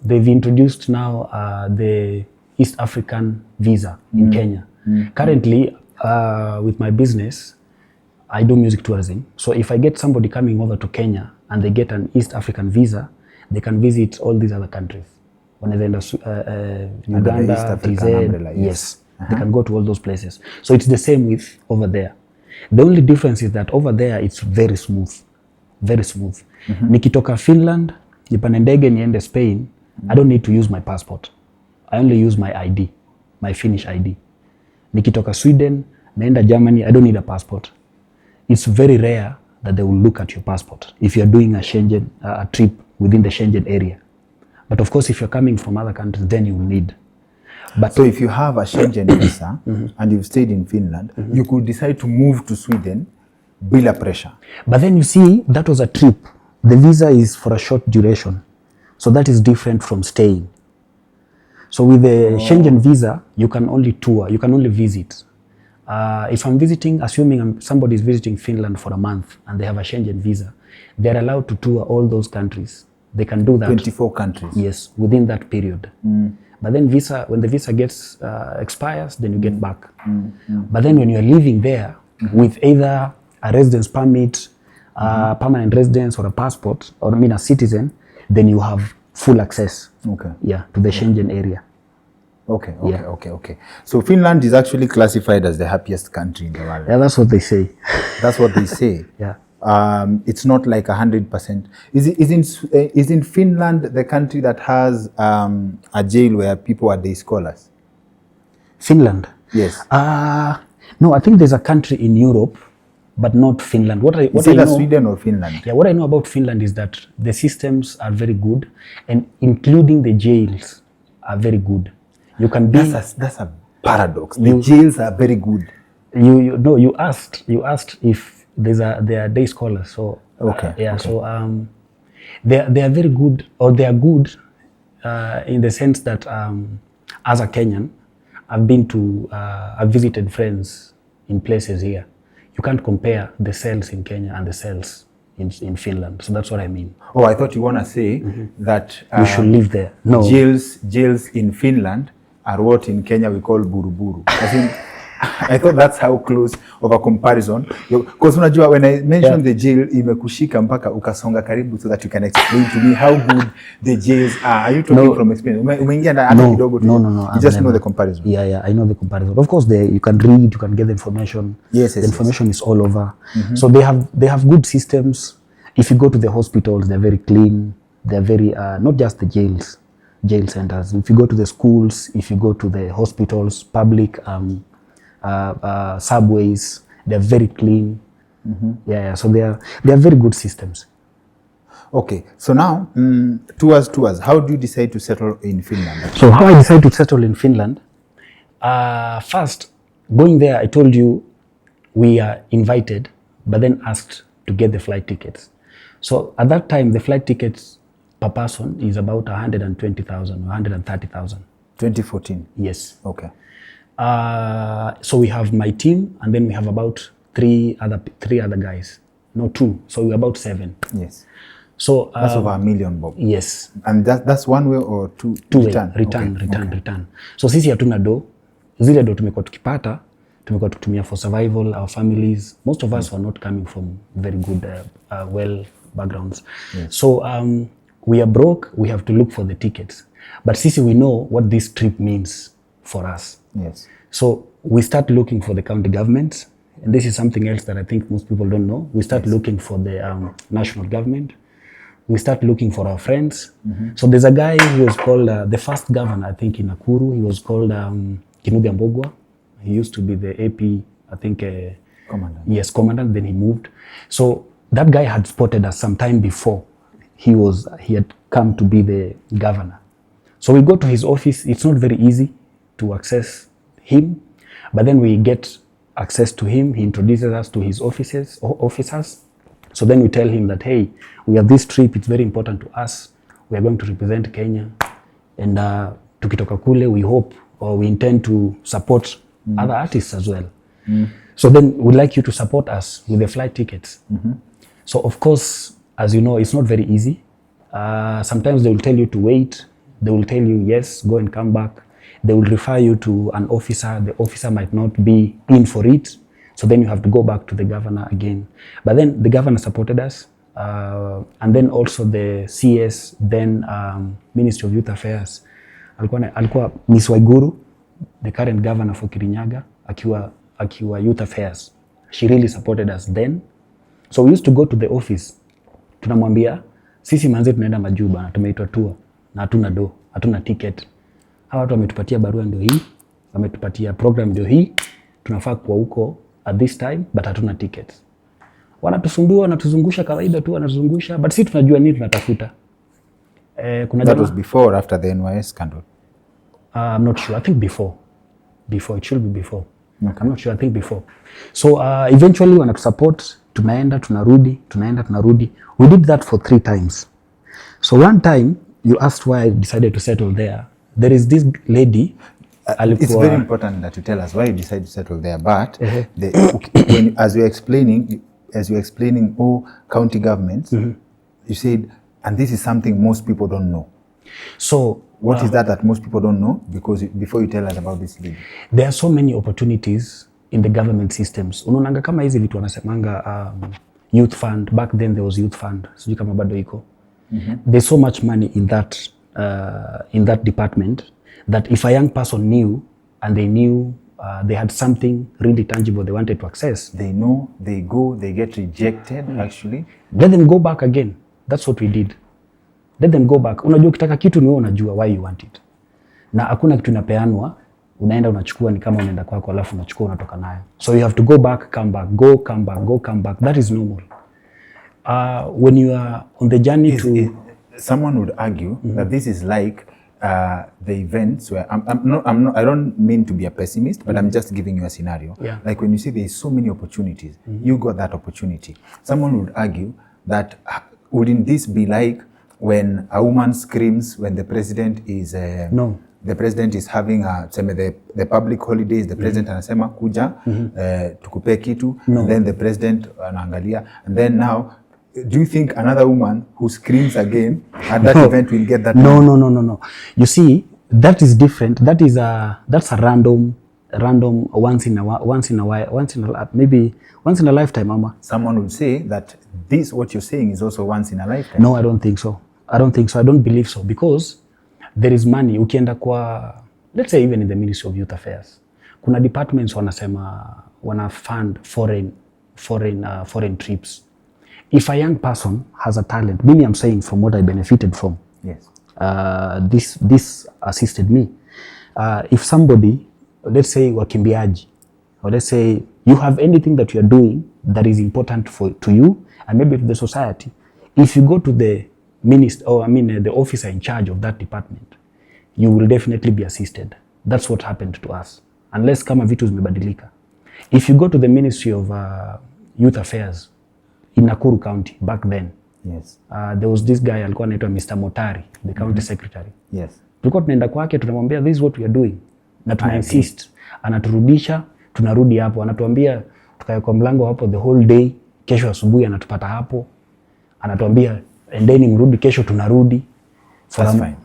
they've introduced now the East African visa in Kenya. Currently, with my business, I do music tourism. So if I get somebody coming over to Kenya and they get an East African visa, they can visit all these other countries. When they're in Uganda, TZ, umbrella, yes. They can go to all those places. So it's the same with over there. The only difference is that over there, it's very smooth. Very smooth. Nikitoka Finland, nipande ndege niende Spain, I don't need to use my passport. I only use my ID, my Finnish ID. Nikitoka Sweden, naenda Germany, I don't need a passport. It's very rare that they will look at your passport if you're doing a Schengen, a trip within the Schengen area. But of course, if you're coming from other countries, then you will need. But so if you have a Schengen visa and you've stayed in Finland, you could decide to move to Sweden bila pressure. But then you see, that was a trip. The visa is for a short duration. So that is different from staying. So with the Schengen visa, you can only tour, you can only visit. If I'm visiting, assuming somebody is visiting Finland for a month and they have a Schengen visa, they're allowed to tour all those countries. They can do that. 24 countries? Yes, within that period. But then when the visa gets expires, then you get back. But then when you're living there with either a residence permit, permanent residence, or a passport, or a citizen, then you have full access. To the Schengen area. Okay. So Finland is actually classified as the happiest country in the world. Yeah, that's what they say. That's what they say. Yeah. It's not like 100%. Isn't Finland the country that has a jail where people are day scholars? Finland? Yes. No, I think there's a country in Europe, but not Finland. Is it Sweden or Finland? Yeah, what I know about Finland is that the systems are very good, and including the jails are very good. You can be. That's a paradox. The jails are very good. You asked if they are day scholars. So so they are very good, or they are good in the sense that as a Kenyan, I've visited friends in places here. You can't compare the cells in Kenya and the cells in Finland. So that's what I mean. Oh, I thought you want to say that we should live there. No. Jails in Finland are what in Kenya we call buruburu. I thought that's how close of a comparison. Because unajua, when I mentioned the jail, imekushika mpaka ukasonga karibu so that you can explain to me how good the jails are. Are you talking from experience? Umeingia na kidogo tu. No. You just know the comparison. Yeah, I know the comparison. Of course, you can read, you can get the information. Yes. The information is all over. So they have good systems. If you go to the hospitals, they're very clean. They're very, not just the jails. jail centers. If you go to the schools, if you go to the hospitals, public subways, they're very clean. Yeah, so they are very good systems. Okay, so now tours. How do you decide to settle in Finland? So how I decided to settle in Finland? First, going there, I told you we are invited, but then asked to get the flight tickets. So at that time, the flight tickets per person is about 120,000 or 130,000. 2014. Yes. Okay. So we have my team, and then we have about three other guys. No, 2. So we're about 7. Yes. So that's over $1 million, Bob. Yes. And that's one way or two? Return. So sisi hatuna do. Zile do tumekuwa tukitumia for survival, our families. Most of us were not coming from very good, well backgrounds. Yes. So we are broke, we have to look for the tickets. But sisi, we know what this trip means for us. Yes. So we start looking for the county governments. And this is something else that I think most people don't know. We start looking for the national government. We start looking for our friends. So there's a guy who was called the first governor, I think, in Nakuru. He was called Kinuthia Mbogwa. He used to be the AP, I think. Commandant. Yes, commandant. Then he moved. So that guy had spotted us some time before he had come to be the governor. So we go to his office. It's not very easy to access him, but then we get access to him. He introduces us to his officers. So then we tell him that, hey, we have this trip. It's very important to us. We are going to represent Kenya. And tukitoka kule, we hope or we intend to support other artists as well. So then we'd like you to support us with the flight tickets. So of course, as you know, it's not very easy. Sometimes they will tell you to wait. They will tell you, yes, go and come back. They will refer you to an officer. The officer might not be in for it. So then you have to go back to the governor again. But then the governor supported us. And then also the CS, then Ministry of Youth Affairs. Alikuwa Miss Waiguru, the current governor for Kirinyaga, akiwa Youth Affairs. She really supported us then. So we used to go to the office. Tunamwambia, sisi manze tunaenda majuu bana, tumeitwa tour na hatuna do, hatuna ticket. Hawa watu wametupatia barua ndio hii, wametupatia program ndio hii, tunafaa kuwa huko at this time, but hatuna tickets. Wanatusumbua, wanatuzungusha kawaida tu, wanatuzungusha, but sisi tunajua nini tunatafuta. That was before or after the NYS scandal? I'm not sure. I think before. It should be before. Okay. I'm not sure. I think before. So eventually wanatusupport, tunaenda, tunarudi. We did that for 3 times. So one time, you asked why I decided to settle there. There is this lady. It's very important that you tell us why you decided to settle there. But as you're explaining all county governments, you said, and this is something most people don't know. So what is that most people don't know? Because before you tell us about this lady. There are so many opportunities in the government systems. Unaonanga kama hizi vitu wanasemanga youth fund. Back then there was youth fund. Sijui kama bado iko. There's so much money in that department that if a young person knew and they knew they had something really tangible they wanted to access. They know, they go, they get rejected actually. Let them go back again. That's what we did. Let them go back. Unajua ukitaka kitu ni wewe unajua why you want it. Na hakuna kitu inapeanwa, unaenda unachukua ni kama unaenda kwako alafu unachukua unatoka nayo. So you have to go back, come back, come back. That is normal. When you are on the journey someone would argue that this is like the events where I don't mean to be a pessimist, but I'm just giving you a scenario. Yeah. Like when you say there is so many opportunities, you got that opportunity. Someone would argue that wouldn't this be like when a woman screams when the president is no. The president is having the public holidays, the president anasema kuja tukupe kitu, and then the president anaangalia, and then now do you think another woman who screams again at that event will get that? No. You see, that is different. That's a random once in a lifetime, mama. Someone would say that this what you're saying is also once in a lifetime. No, I don't think so. I don't believe so, because there is money. Ukienda kwa, let's say even in the Ministry of Youth Affairs, kuna departments wana fund foreign trips. If a young person has a talent, mimi I'm saying from what I benefited from. Yes. this assisted me. If somebody, let's say wakimbiaji, or let's say you have anything that you are doing that is important to you and maybe to the society, if you go to the minister, or the officer in charge of that department, you will definitely be assisted. That's what happened to us, unless kama vitu zimebadilika. If you go to the Ministry of Youth Affairs in Nakuru County back then, yes, there was this guy alikuwa anaitwa Mr. Motari, the county secretary. Yes. Tulikuwa tunaenda kwake tunamwambia this is what we are doing, na tuna insist, anaturudisha, tunarudi hapo, anatuambia tukae kwa mlango hapo the whole day, kesho asubuhi anatupata hapo, anatuambia endeni mrudi kesho, tunarudi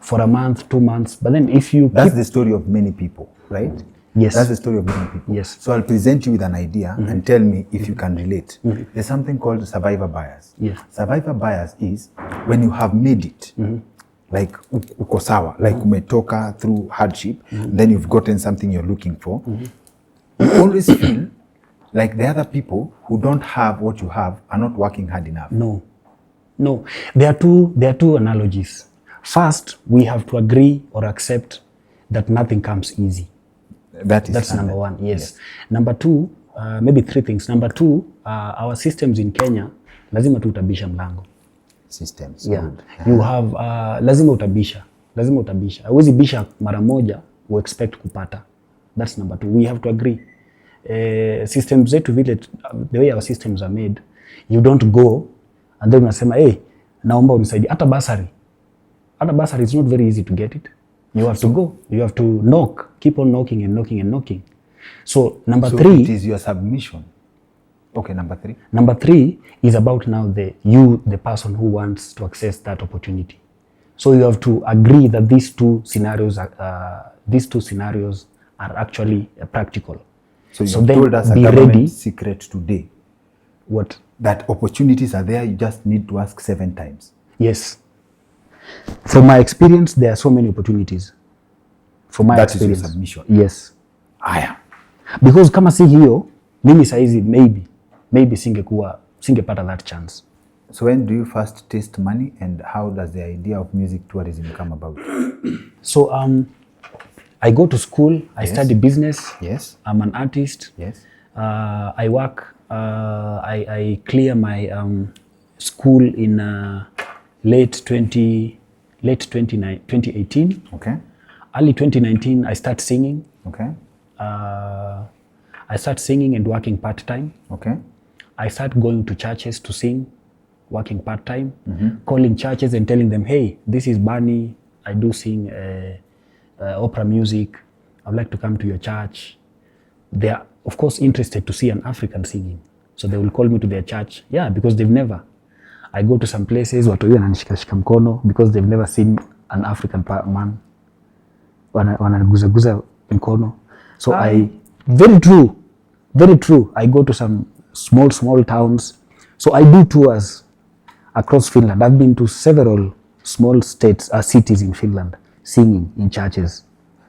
for a month, 2 months. But then if you that's the story of many people, right? Yes. That's the story of many people. Yes. So I'll present you with an idea and tell me if you can relate. There's something called survivor bias. Yes. Survivor bias is when you have made it, like uko sawa, like umetoka through hardship, then you've gotten something you're looking for. You always feel like the other people who don't have what you have are not working hard enough. No. There are two analogies. First, we have to agree or accept that nothing comes easy. That's number one. Yes. Number two, maybe three things. Number two, our systems in Kenya, lazima tu utabisha mlango. Systems. Yeah. You have lazima utabisha. Huwezi bisha mara moja u expect kupata. That's number two. We have to agree. Systems zetu vile, the way our systems are made, you don't go and then unasema hey, naomba unisaidie. Hata basari is not very easy to get it. You have to go. You have to knock. Keep on knocking and knocking and knocking. So number three, it is your submission. Okay, number three. Number three is about now the person who wants to access that opportunity. So you have to agree that these two scenarios are actually practical. So you told us a government secret today. What? That opportunities are there. You just need to ask 7 times. Yes. From my experience, there are so many opportunities. From my experience. That is your submission. Yes. Aya. Because kama si hiyo, mimi saizi maybe singepata that chance. So when do you first taste money and how does the idea of music tourism come about? So I go to school, I study business. Yes. I'm an artist. Yes. I work, I clear my school in late 2018. Okay. Early 2019, I start singing. Okay. I start singing and working part-time. Okay. I start going to churches to sing, working part-time, calling churches and telling them, hey, this is Barney, I do sing opera music, I'd like to come to your church. They are, of course, interested to see an African singing. So they will call me to their church. Yeah, because they've never. I go to some places, watu hiyo wananishikashika mkono because they've never seen an African man. Wanaguzaguza mkono. So very true. I go to some small towns. So I do tours across Finland. I've been to several small cities in Finland, singing in churches.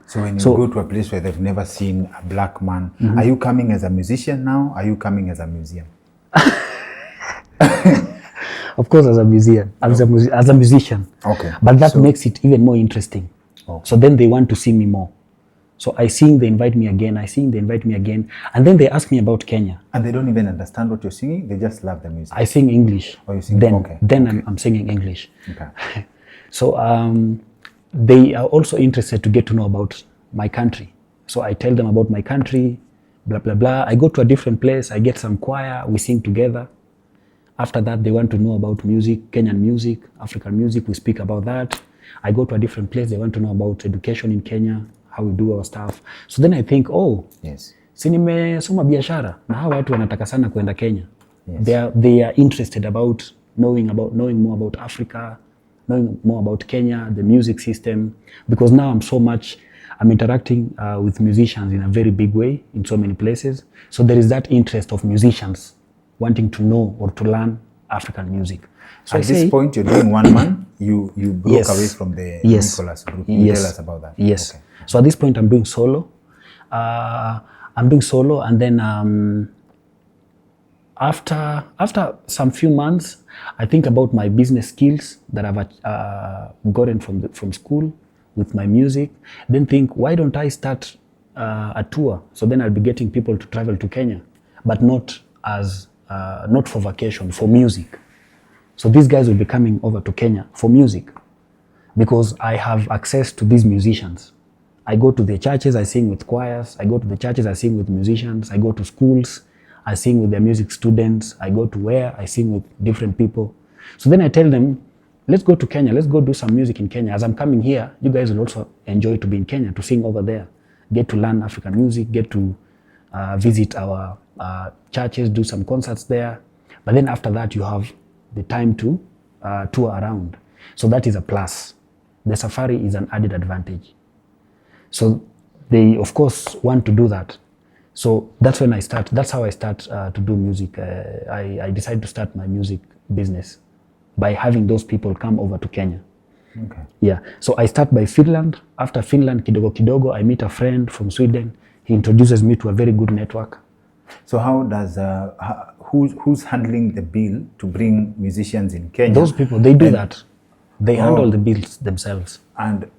So when you go to a place where they've never seen a black man, are you coming as a musician now? Are you coming as a museum? Of course, as a musician. Okay. But that makes it even more interesting. Okay. So then they want to see me more. So I sing, they invite me again. And then they ask me about Kenya. And they don't even understand what you're singing. They just love the music. I sing English. Oh, you sing? Then I'm singing English. Okay. So they are also interested to get to know about my country. So I tell them about my country, blah, blah, blah. I go to a different place. I get some choir. We sing together. After that, they want to know about music, Kenyan music, African music. We speak about that. I go to a different place. They want to know about education in Kenya, how we do our stuff. So then I think, yes, si nimesoma biashara na hawa watu wanataka sana kwenda Kenya. Yes. They are interested about knowing more about Africa, knowing more about Kenya, the music system, because now I'm interacting with musicians in a very big way in so many places. So there is that interest of musicians wanting to know or to learn African music. So at this point, you're doing one man. You broke away from the Nicholas group. Tell us about that. Yes. Okay. So at this point, I'm doing solo. And then After some few months, I think about my business skills that I've gotten from school with my music. Then think, why don't I start a tour? So then I'll be getting people to travel to Kenya, but not for vacation, for music. So these guys will be coming over to Kenya for music because I have access to these musicians. I go to the churches, I sing with choirs. I go to the churches, I sing with musicians. I go to schools, I sing with their music students. I go to where I sing with different people. So then I tell them, let's go to Kenya. Let's go do some music in Kenya. As I'm coming here, you guys will also enjoy to be in Kenya, to sing over there, get to learn African music, get to visit our churches, do some concerts there. But then after that, you have the time to tour around. So that is a plus. The safari is an added advantage. So they, of course, want to do that. So that's when that's how I start to do music. I decided to start my music business by having those people come over to Kenya. Okay. Yeah. So I start by Finland. After Finland, kidogo kidogo, I meet a friend from Sweden. He introduces me to a very good network. So how does, who's handling the bill to bring musicians in Kenya? Those people, they do that. They handle the bills themselves. And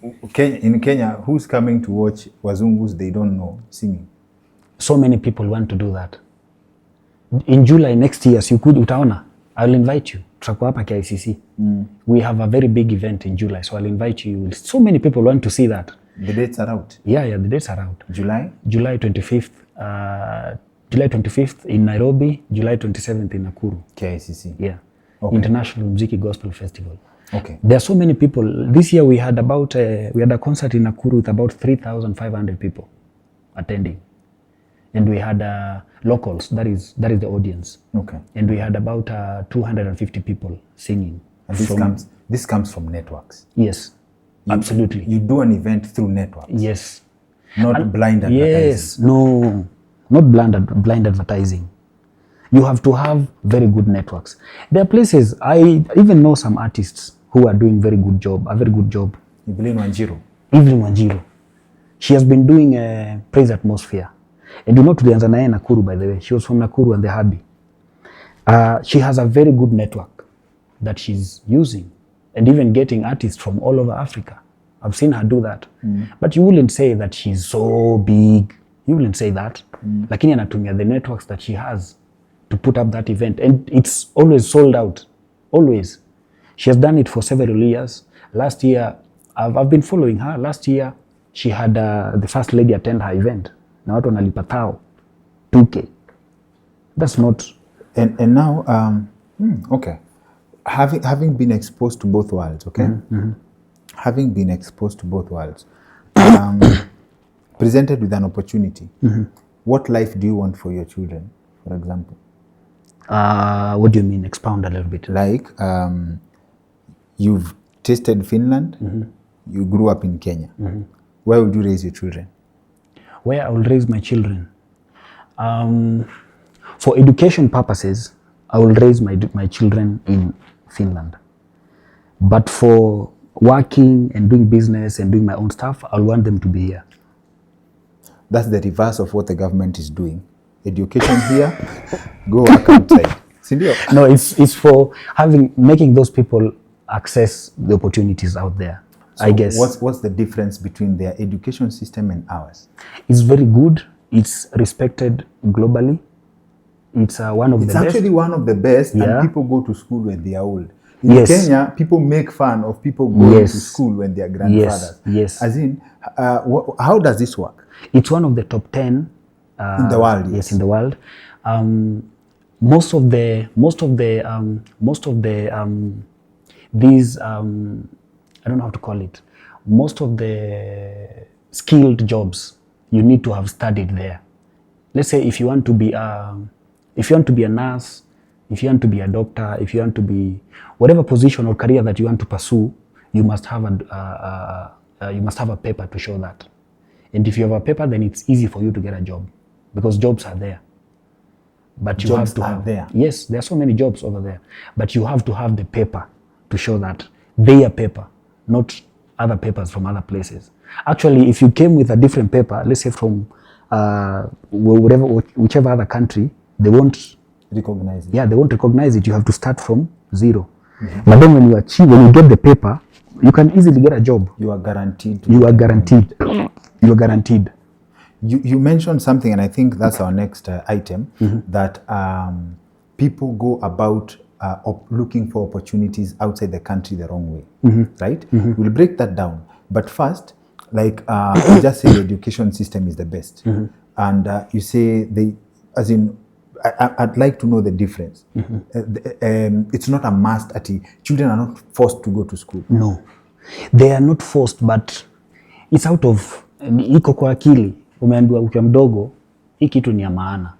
in Kenya, who's coming to watch Wazungus they don't know singing? So many people want to do that. In July next year, utaona, I'll invite you. Tutakuwa hapa KICC. We have a very big event in July, so I'll invite you. So many people want to see that. The dates are out? Yeah, the dates are out. July? July 25th. July 25th in Nairobi, July 27th in Nakuru. KICC? Yeah. Okay. International Muziki Gospel Festival. Okay. There are so many people. This year we had a concert in Nakuru with about 3,500 people attending. And we had locals, that is the audience. Okay. And we had about 250 people singing. And this comes from networks? Yes, absolutely. You do an event through networks? Yes. Not blind advertising? Yes, no, not blind advertising. You have to have very good networks. There are places, I even know some artists who are doing a very good job. Evelyn Wanjiru. She has been doing a praise atmosphere. And you know, tulianza naye Nakuru, by the way. She was from Nakuru and the Hubby. She has a very good network that she's using and even getting artists from all over Africa. I've seen her do that. But you wouldn't say that she's so big. You wouldn't say that. Lakini anatumia the networks that she has to put up that event. And it's always sold out. Always. She has done it for several years. Last year, I've been following her. Last year, she had the first lady attend her event. Na watu wanalipa thao 2K. That's not. And now, okay. Having been exposed to both worlds, okay? Having been exposed to both worlds, presented with an opportunity, what life do you want for your children, for example? What do you mean? Expound a little bit. Like, you've tasted Finland, you grew up in Kenya. Where would you raise your children? Where I will raise my children? For education purposes, I will raise my children in Finland. But for working and doing business and doing my own stuff, I'll want them to be here. That's the reverse of what the government is doing. Education here, go work outside. No, it's for making those people access the opportunities out there. So I guess. What's the difference between their education system and ours? It's very good. It's respected globally. It's one of the best. It's actually one of the best, yeah. And people go to school when they are old. In Kenya, people make fun of people going to school when they are grandfathers. Yes. As in, how does this work? It's one of the top 10 in the world. Yes, in the world. Most of the these I don't know how to call it. Most of the skilled jobs you need to have studied there. Let's say if you want to be a nurse, if you want to be a doctor, if you want to be whatever position or career that you want to pursue, you must have a paper to show that. And if you have a paper, then it's easy for you to get a job because jobs are there. But you have to have there. Yes, there are so many jobs over there. But you have to have the paper to show that their paper, not other papers from other places. Actually, if you came with a different paper, let's say from whichever other country, they won't recognize it. Yeah, they won't recognize it. You have to start from zero. But then when you get the paper, you can easily get a job. You are guaranteed. You are guaranteed. You are guaranteed. You mentioned something, and I think that's our next item, that people go about looking for opportunities outside the country the wrong way, right? We'll break that down. But first, like you just say the education system is the best. And you say as in, I'd like to know the difference. It's not a must. Children are not forced to go to school. No, they are not forced, but it's out of iko kwa akili. Umeambiwa ukiwa mdogo hii kitu ni ya maana.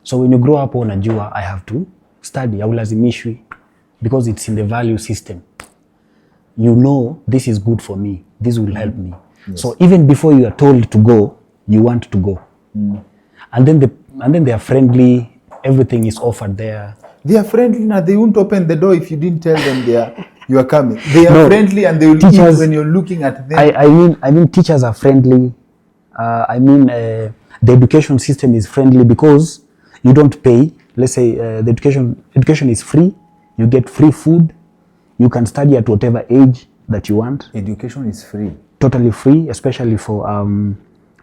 So when you grow up unajua I have to study, haulazimishwi, because it's in the value system. You know this is good for me, this will help me. Yes. So even before you are told to go, you want to go. And then they are friendly, everything is offered there. They are friendly now. They won't open the door if you didn't tell them you are coming. They are friendly, and they will eat when you're looking at them. I mean teachers are friendly. The education system is friendly because you don't pay. Let's say the education is free. You get free food. You can study at whatever age that you want. Education is free. Totally free, especially for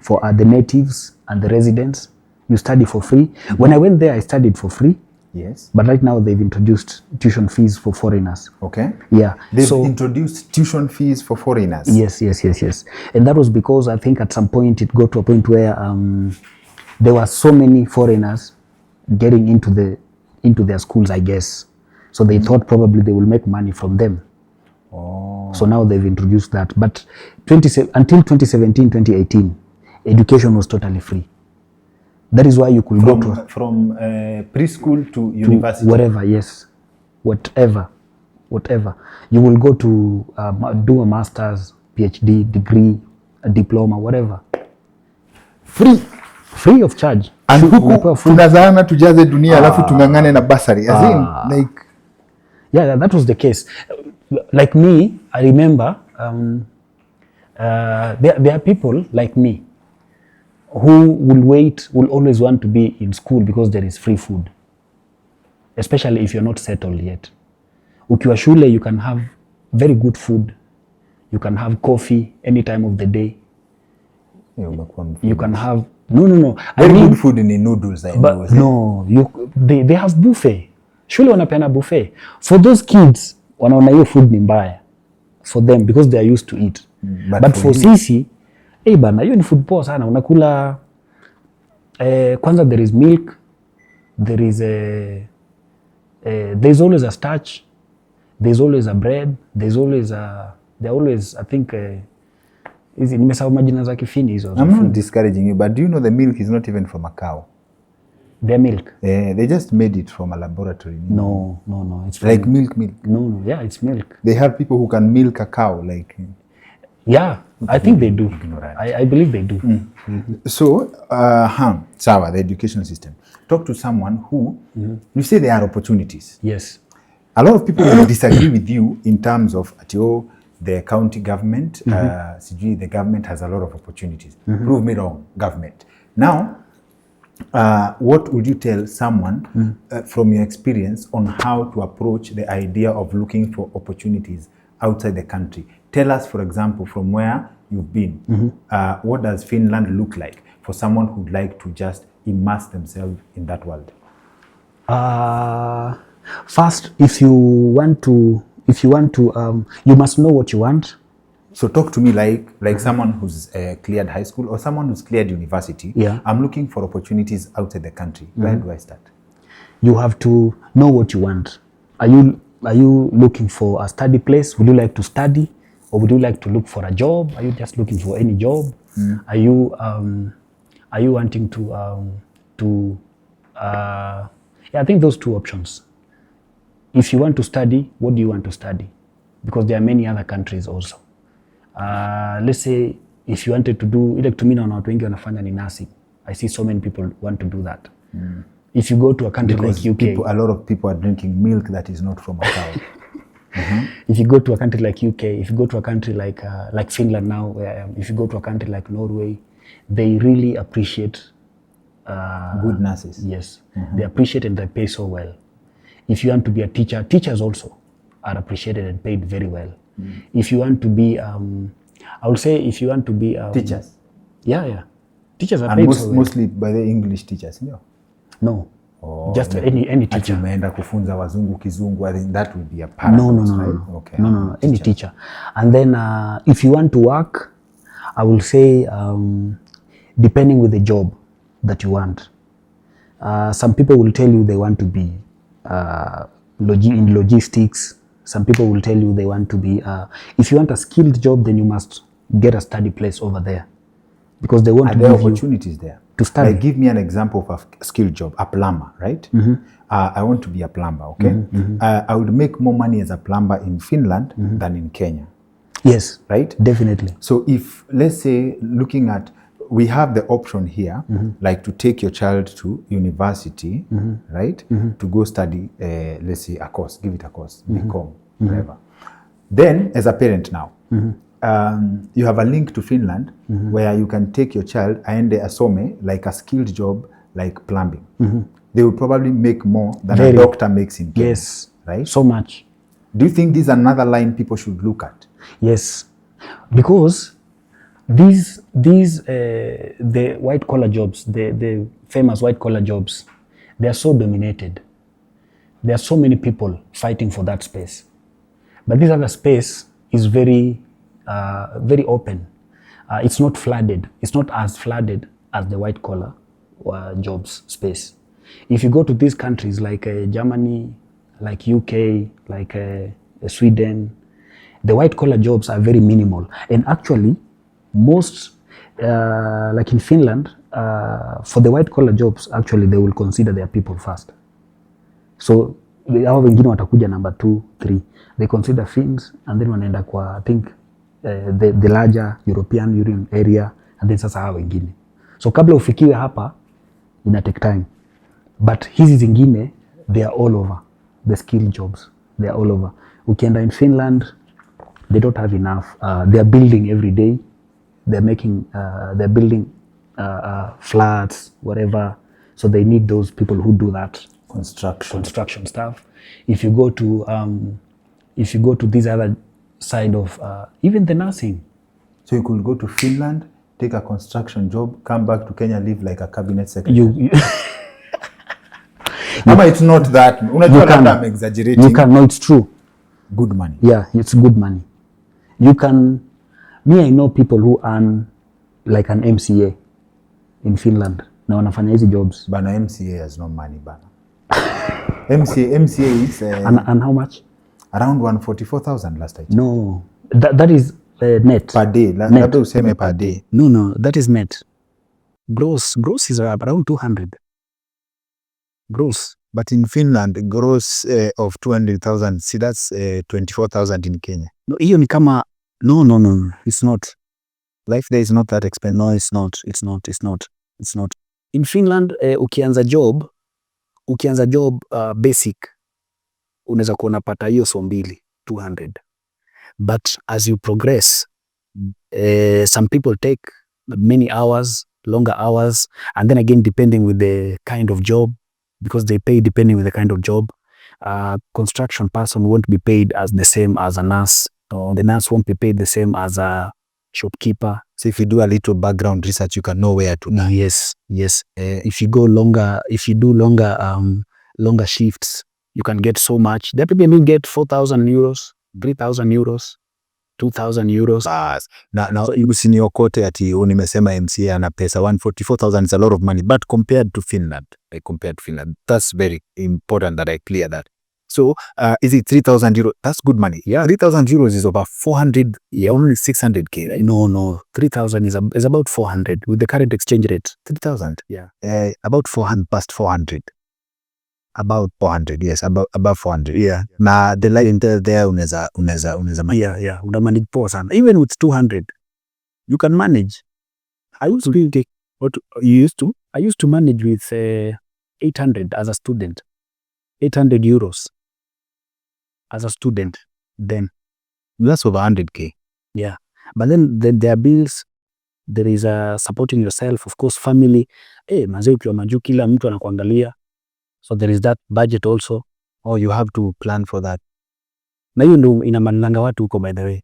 the natives and the residents. You study for free. When I went there, I studied for free. Yes. But right now they've introduced tuition fees for foreigners. Okay. Yeah. They've introduced tuition fees for foreigners. Yes. And that was because I think at some point it got to a point where there were so many foreigners getting into their schools, I guess. So they thought probably they will make money from them. Oh. So now they've introduced that. But until 2017, 2018, education was totally free. That is why you could go to from preschool to university. Whatever, yes, whatever. You will go to do a master's, PhD, degree, a diploma, whatever. Free of charge. And huku tunazaana tujaze dunia alafu tungangane na basari. As in, like, yeah, that was the case. Like me, I remember there are people like me who will always want to be in school because there is free food, especially if you're not settled yet. Ukiwa shule, you can have very good food. You can have coffee any time of the day. You can have no. Very good food in the noodles. But no, they have buffet. Shule wanapeana buffet. For those kids, wanaona hiyo food ni mbaya for them because they are used to it. But for sisi, bana, hiyo ni food poa sana. Unakula kwanza, there is milk, there is there's always a starch, there's always a bread, there always I think nimesahau majina za kifini hizo. I'm not discouraging you, but do you know the milk is not even from a cow? Their milk? They just made it from a laboratory. No. It's like milk. No, yeah, it's milk. They have people who can milk a cow, like. Yeah, I think they do. I believe they do. So, Sawa, the education system. Talk to someone who, you say there are opportunities. Yes. A lot of people will disagree with you in terms of, the county government, the government has a lot of opportunities. Prove me wrong, government. Now, what would you tell someone from your experience on how to approach the idea of looking for opportunities outside the country? Tell us, for example, from where you've been, what does Finland look like for someone who'd like to just immerse themselves in that world? First, if you want to, you must know what you want. So talk to me like someone who's cleared high school or someone who's cleared university. Yeah. I'm looking for opportunities outside the country. Where do I start? You have to know what you want. Are you looking for a study place? Would you like to study, or would you like to look for a job? Are you just looking for any job? Are you wanting to I think those two options. If you want to study, what do you want to study? Because there are many other countries also. Let's say if you wanted to do, like to me na watu wengi wanafanya ni nursing. I see so many people want to do that. If you go to a country because like UK, a lot of people are drinking milk that is not from a cow. If you go to a country like UK, if you go to a country like Finland now, where I am, if you go to a country like Norway, they really appreciate Good nurses. Yes, they appreciate and they pay so well. If you want to be a teacher, teachers also are appreciated and paid very well. If you want to be, I would say, if you want to be Teachers. yeah, teachers are And paid so well. mostly by the English teachers, no? No, just any Ati teacher. umeenda kufunza wazungu kizungu, I think that would be a paradox, right? Okay. No, any teacher. And then if you want to work, I will say depending with the job that you want. Some people will tell you they want to be in logistics. Some people will tell you they want to be, if you want a skilled job, then you must get a study place over there. Because they want to there give opportunities there to study. Like, give me an example of a skilled job, a plumber, right? I want to be a plumber, okay? I would make more money as a plumber in Finland than in Kenya. Yes, right? Definitely. So if, let's say, looking at, we have the option here, like to take your child to university, right? To go study, let's say, a course, give it a course, BCom, whatever. Then, as a parent now, you have a link to Finland where you can take your child and asome like a skilled job like plumbing. They will probably make more than a doctor makes in Kenya. Yes, right? So much. Do you think this is another line people should look at? Yes, because these the white collar jobs, the famous white collar jobs, they are so dominated. There are so many people fighting for that space, but this other space is very very open. It's not flooded. It's not as flooded as the white collar jobs space. If you go to these countries like Germany, like UK, like Sweden, the white collar jobs are very minimal. And actually, most, like in Finland, for the white collar jobs, actually they will consider their people first. So hao wengine watakuja number 2, 3. They consider Finns and then wanaenda kwa, I think, the larger European Union area, and then sasa hao wengine. So kabla ufikiwe hapa, ina take time. But hizi zingine, they are all over. The skilled jobs, they are all over. Ukienda in Finland, they don't have enough. They are building every day. They're building flats, whatever. So they need those people who do that construction stuff. If you go to this other side of even the nursing. So you could go to Finland, take a construction job, come back to Kenya, live like a cabinet secretary. It's not that. I'm exaggerating. You can. No, it's true. Good money. Yeah, it's good money. You can. Me, I know people who earn like an MCA in Finland. Na wanafanya hizi jobs. Bana, MCA has no money, bana. MCA is and how much? Around 144,000 last time. No, that is net. Per day. Net. Per day. No, that is net. Gross is around 200. Gross. But in Finland, gross of 200,000, see, that's 24,000 in Kenya. No, hiyo ni kama, no, it's not. Life there is not that expensive. No, it's not. In Finland, ukianza job basic, unaweza kuwa unapata hiyo so mbili, 200. But as you progress, some people take many hours, longer hours, and then again, depending with the kind of job, because they pay depending with the kind of job. Construction person won't be paid as the same as a nurse, or the nurse won't be paid the same as a shopkeeper. So if you do a little background research, you can know where to go. Yes. If you do longer shifts, you can get so much. There people may get 4,000 euros, 3,000 euros, 2,000 euros. Now usiniokote ati nimesema MCA ana pesa 144,000 is a lot of money, but compared to Finland, that's very important that I clear that. So is it 3,000 euros? That's good money. Yeah, 3,000 euros is over 400. Yeah, only 600k. Right? No, 3,000 is about 400 with the current exchange rate. 3,000. Yeah. About 400 past 400. About 400, yes, about 400. Yeah. Na the light there unaweza yeah, una manage poa sana. Even with 200, you can manage. I used to manage with 800 as a student. 800 euros as a student then. That's over 100k. Yeah. But then there are bills. there is supporting yourself, of course family. Manze ukiwa majuu kila mtu anakuangalia, so there is that budget also. You have to plan for that. Na hiyo ndio inamananga watu huko, by the way.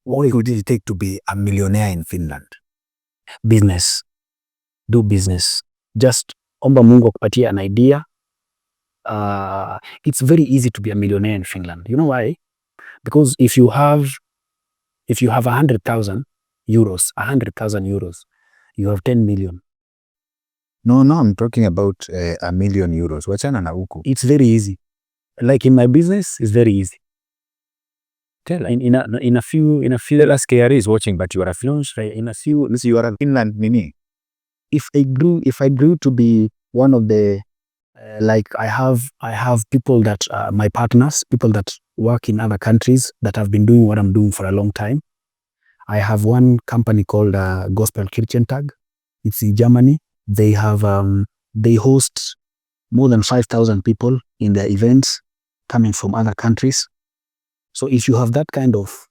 What would it take to be a millionaire in Finland? Business. Do business. Just omba Mungu akupatie an idea. It's very easy to be a millionaire in Finland. You know why? Because if you have 100,000 euros, you have 10 million. No, I'm talking about a million euros. Wachana na huku. It's very easy. Like in my business, it's very easy. Tell in a few us KRA is watching, but you are a Finland, right? You are a Finland nini. If I grew to be one of the like I have people that my partners, people that work in other countries that have been doing what I'm doing for a long time. I have one company called Gospel Kirchentag. It's in Germany. They have they host more than 5,000 people in their events coming from other countries. So if you have that kind of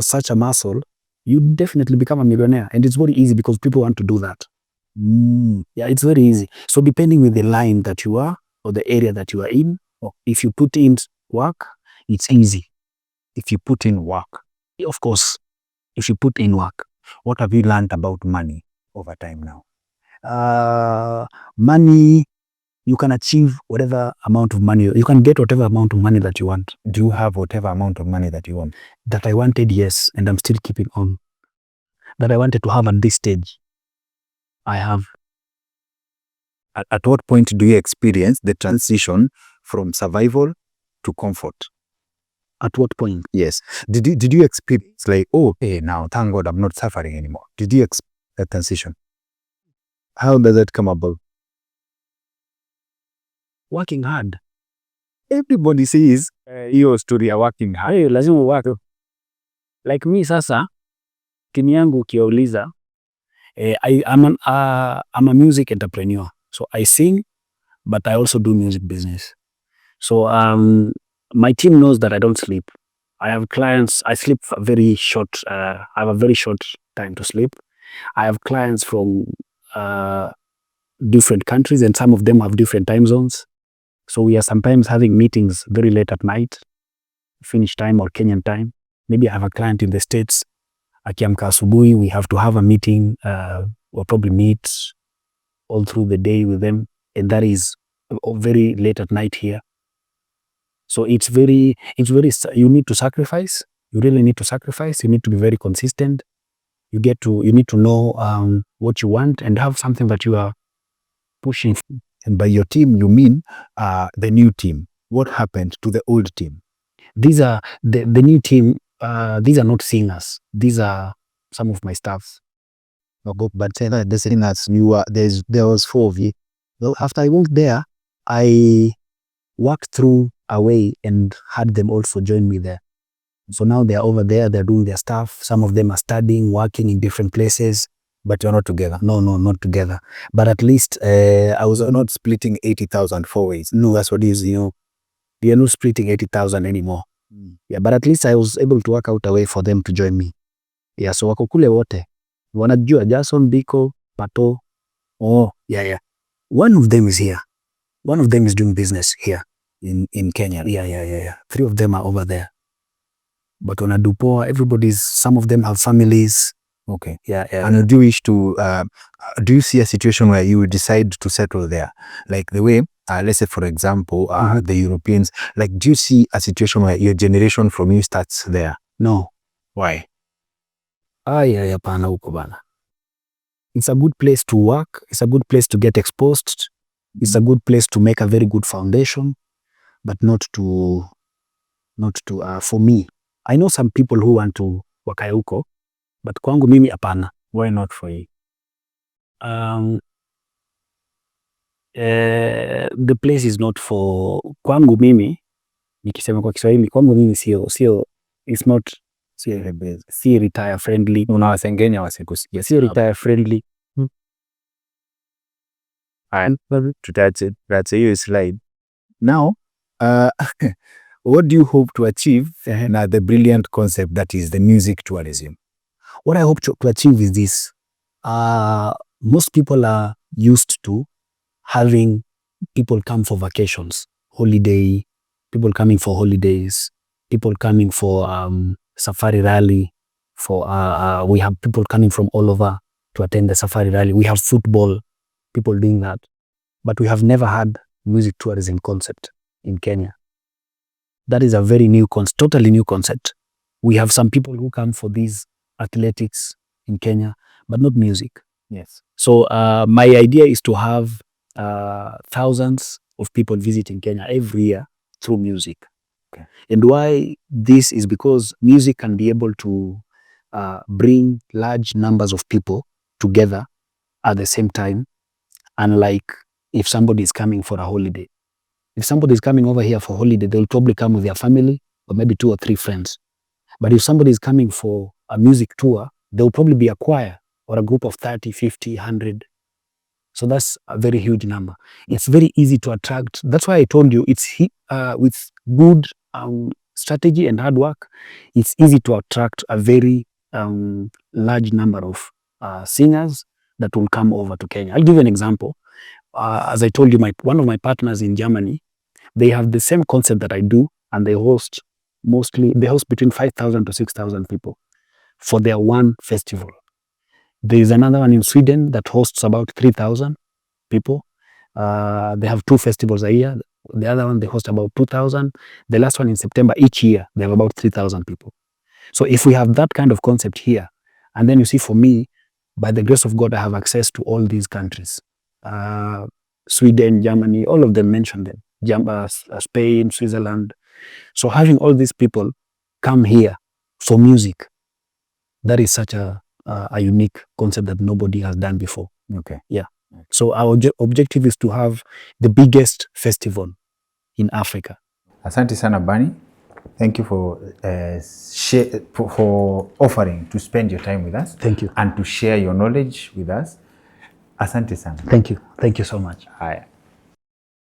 such a muscle, you definitely become a millionaire, and it's very easy because people want to do that. Yeah, it's very easy. So depending with the line that you are or the area that you are in, if you put in work, it's easy. If you put in work, of course, if you put in work. What have you learned about money over time now? Money, you can achieve whatever amount of money, you can get whatever amount of money that you want. Do you have whatever amount of money that you want? That I wanted, yes, and I'm still keeping on. That I wanted to have at this stage, I have. At what point do you experience the transition from survival to comfort? At what point? Yes. Did you experience like, now thank God I'm not suffering anymore? Did you experience that transition? How does that come about? Working hard. Everybody says your story are working hard. Hey, lazima work. Like me sasa, kini yangu ukiauliza, I'm a music entrepreneur. So I sing, but I also do music business. So my team knows that I don't sleep. I have clients, I sleep very short, I have a very short time to sleep. I have clients from different countries, and some of them have different time zones. So we are sometimes having meetings very late at night, Finnish time or Kenyan time. Maybe I have a client in the States. Akiamka asubuhi, we have to have a meeting, or probably meet all through the day with them. And that is very late at night here. So it's very, you need to sacrifice. You really need to sacrifice. You need to be very consistent. You need to know what you want and have something that you are pushing. And by your team, you mean the new team. What happened to the old team? These are the new team. These are not singers. These are some of my staffs. But the singers, there was 4 of you. Well, after I worked there, I worked through a way and had them also join me there. So now they're over there, they're doing their stuff. Some of them are studying, working in different places. But you're not together? No, not together. But at least I was not splitting 80,000 4 ways. No, that's what it is, We are not splitting 80,000 anymore. Yeah, but at least I was able to work out a way for them to join me. Yeah, so wako kule wote. Wanajua Jason, Biko, Pato. Yeah. One of them is here. One of them is doing business here in Kenya. Yeah. 3 of them are over there. But wanadu poa, some of them have families. Okay. Yeah. And do you wish to, do you see a situation where you decide to settle there? Like the way, let's say for example, the Europeans, like do you see a situation where your generation from you starts there? No. Why? Yeah, pana huko bana. It's a good place to work. It's a good place to get exposed. It's a good place to make a very good foundation, but not to for me. I know some people who want to wakae huko, but kwangu mimi hapana. Why not for you? The place is not for kwangu mimi, nikisema kwa Kiswahili, kwangu mimi sio it's not si retire friendly. Unawasengenya wasikusikia. Sio retire friendly. And that's a slide. Now, what do you hope to achieve in the brilliant concept that is the music tourism? What I hope to achieve is this. Most people are used to having people come for vacations, holiday, people coming for holidays, people coming for safari rally. We have people coming from all over to attend the safari rally. We have football, people doing that. But we have never had music tourism concept in Kenya. That is a very new totally new concept. We have some people who come for these athletics in Kenya, but not music. Yes. So my idea is to have thousands of people visiting Kenya every year through music. Okay. And why this is because music can be able to bring large numbers of people together at the same time, unlike if somebody is coming for a holiday. If somebody is coming over here for holiday, they'll probably come with their family or maybe 2 or 3 friends. But if somebody is coming for a music tour, there'll probably be a choir or a group of 30, 50, 100. So that's a very huge number. It's very easy to attract. That's why I told you it's with good strategy and hard work, it's easy to attract a very large number of singers that will come over to Kenya. I'll give you an example. As I told you, one of my partners in Germany, they have the same concept that I do, and they host between 5,000 to 6,000 people for their one festival. There is another one in Sweden that hosts about 3,000 people. They have 2 festivals a year. The other one, they host about 2,000. The last one in September, each year, they have about 3,000 people. So if we have that kind of concept here, and then you see, for me, by the grace of God, I have access to all these countries. Sweden, Germany, all of them mentioned them. Spain, Switzerland. So having all these people come here for music, that is such a unique concept that nobody has done before. Okay. Yeah. So our objective is to have the biggest festival in Africa. Asante sana Bani. Thank you for offering to spend your time with us. Thank you. And to share your knowledge with us. Asante sana. Thank you. Thank you so much. Haya.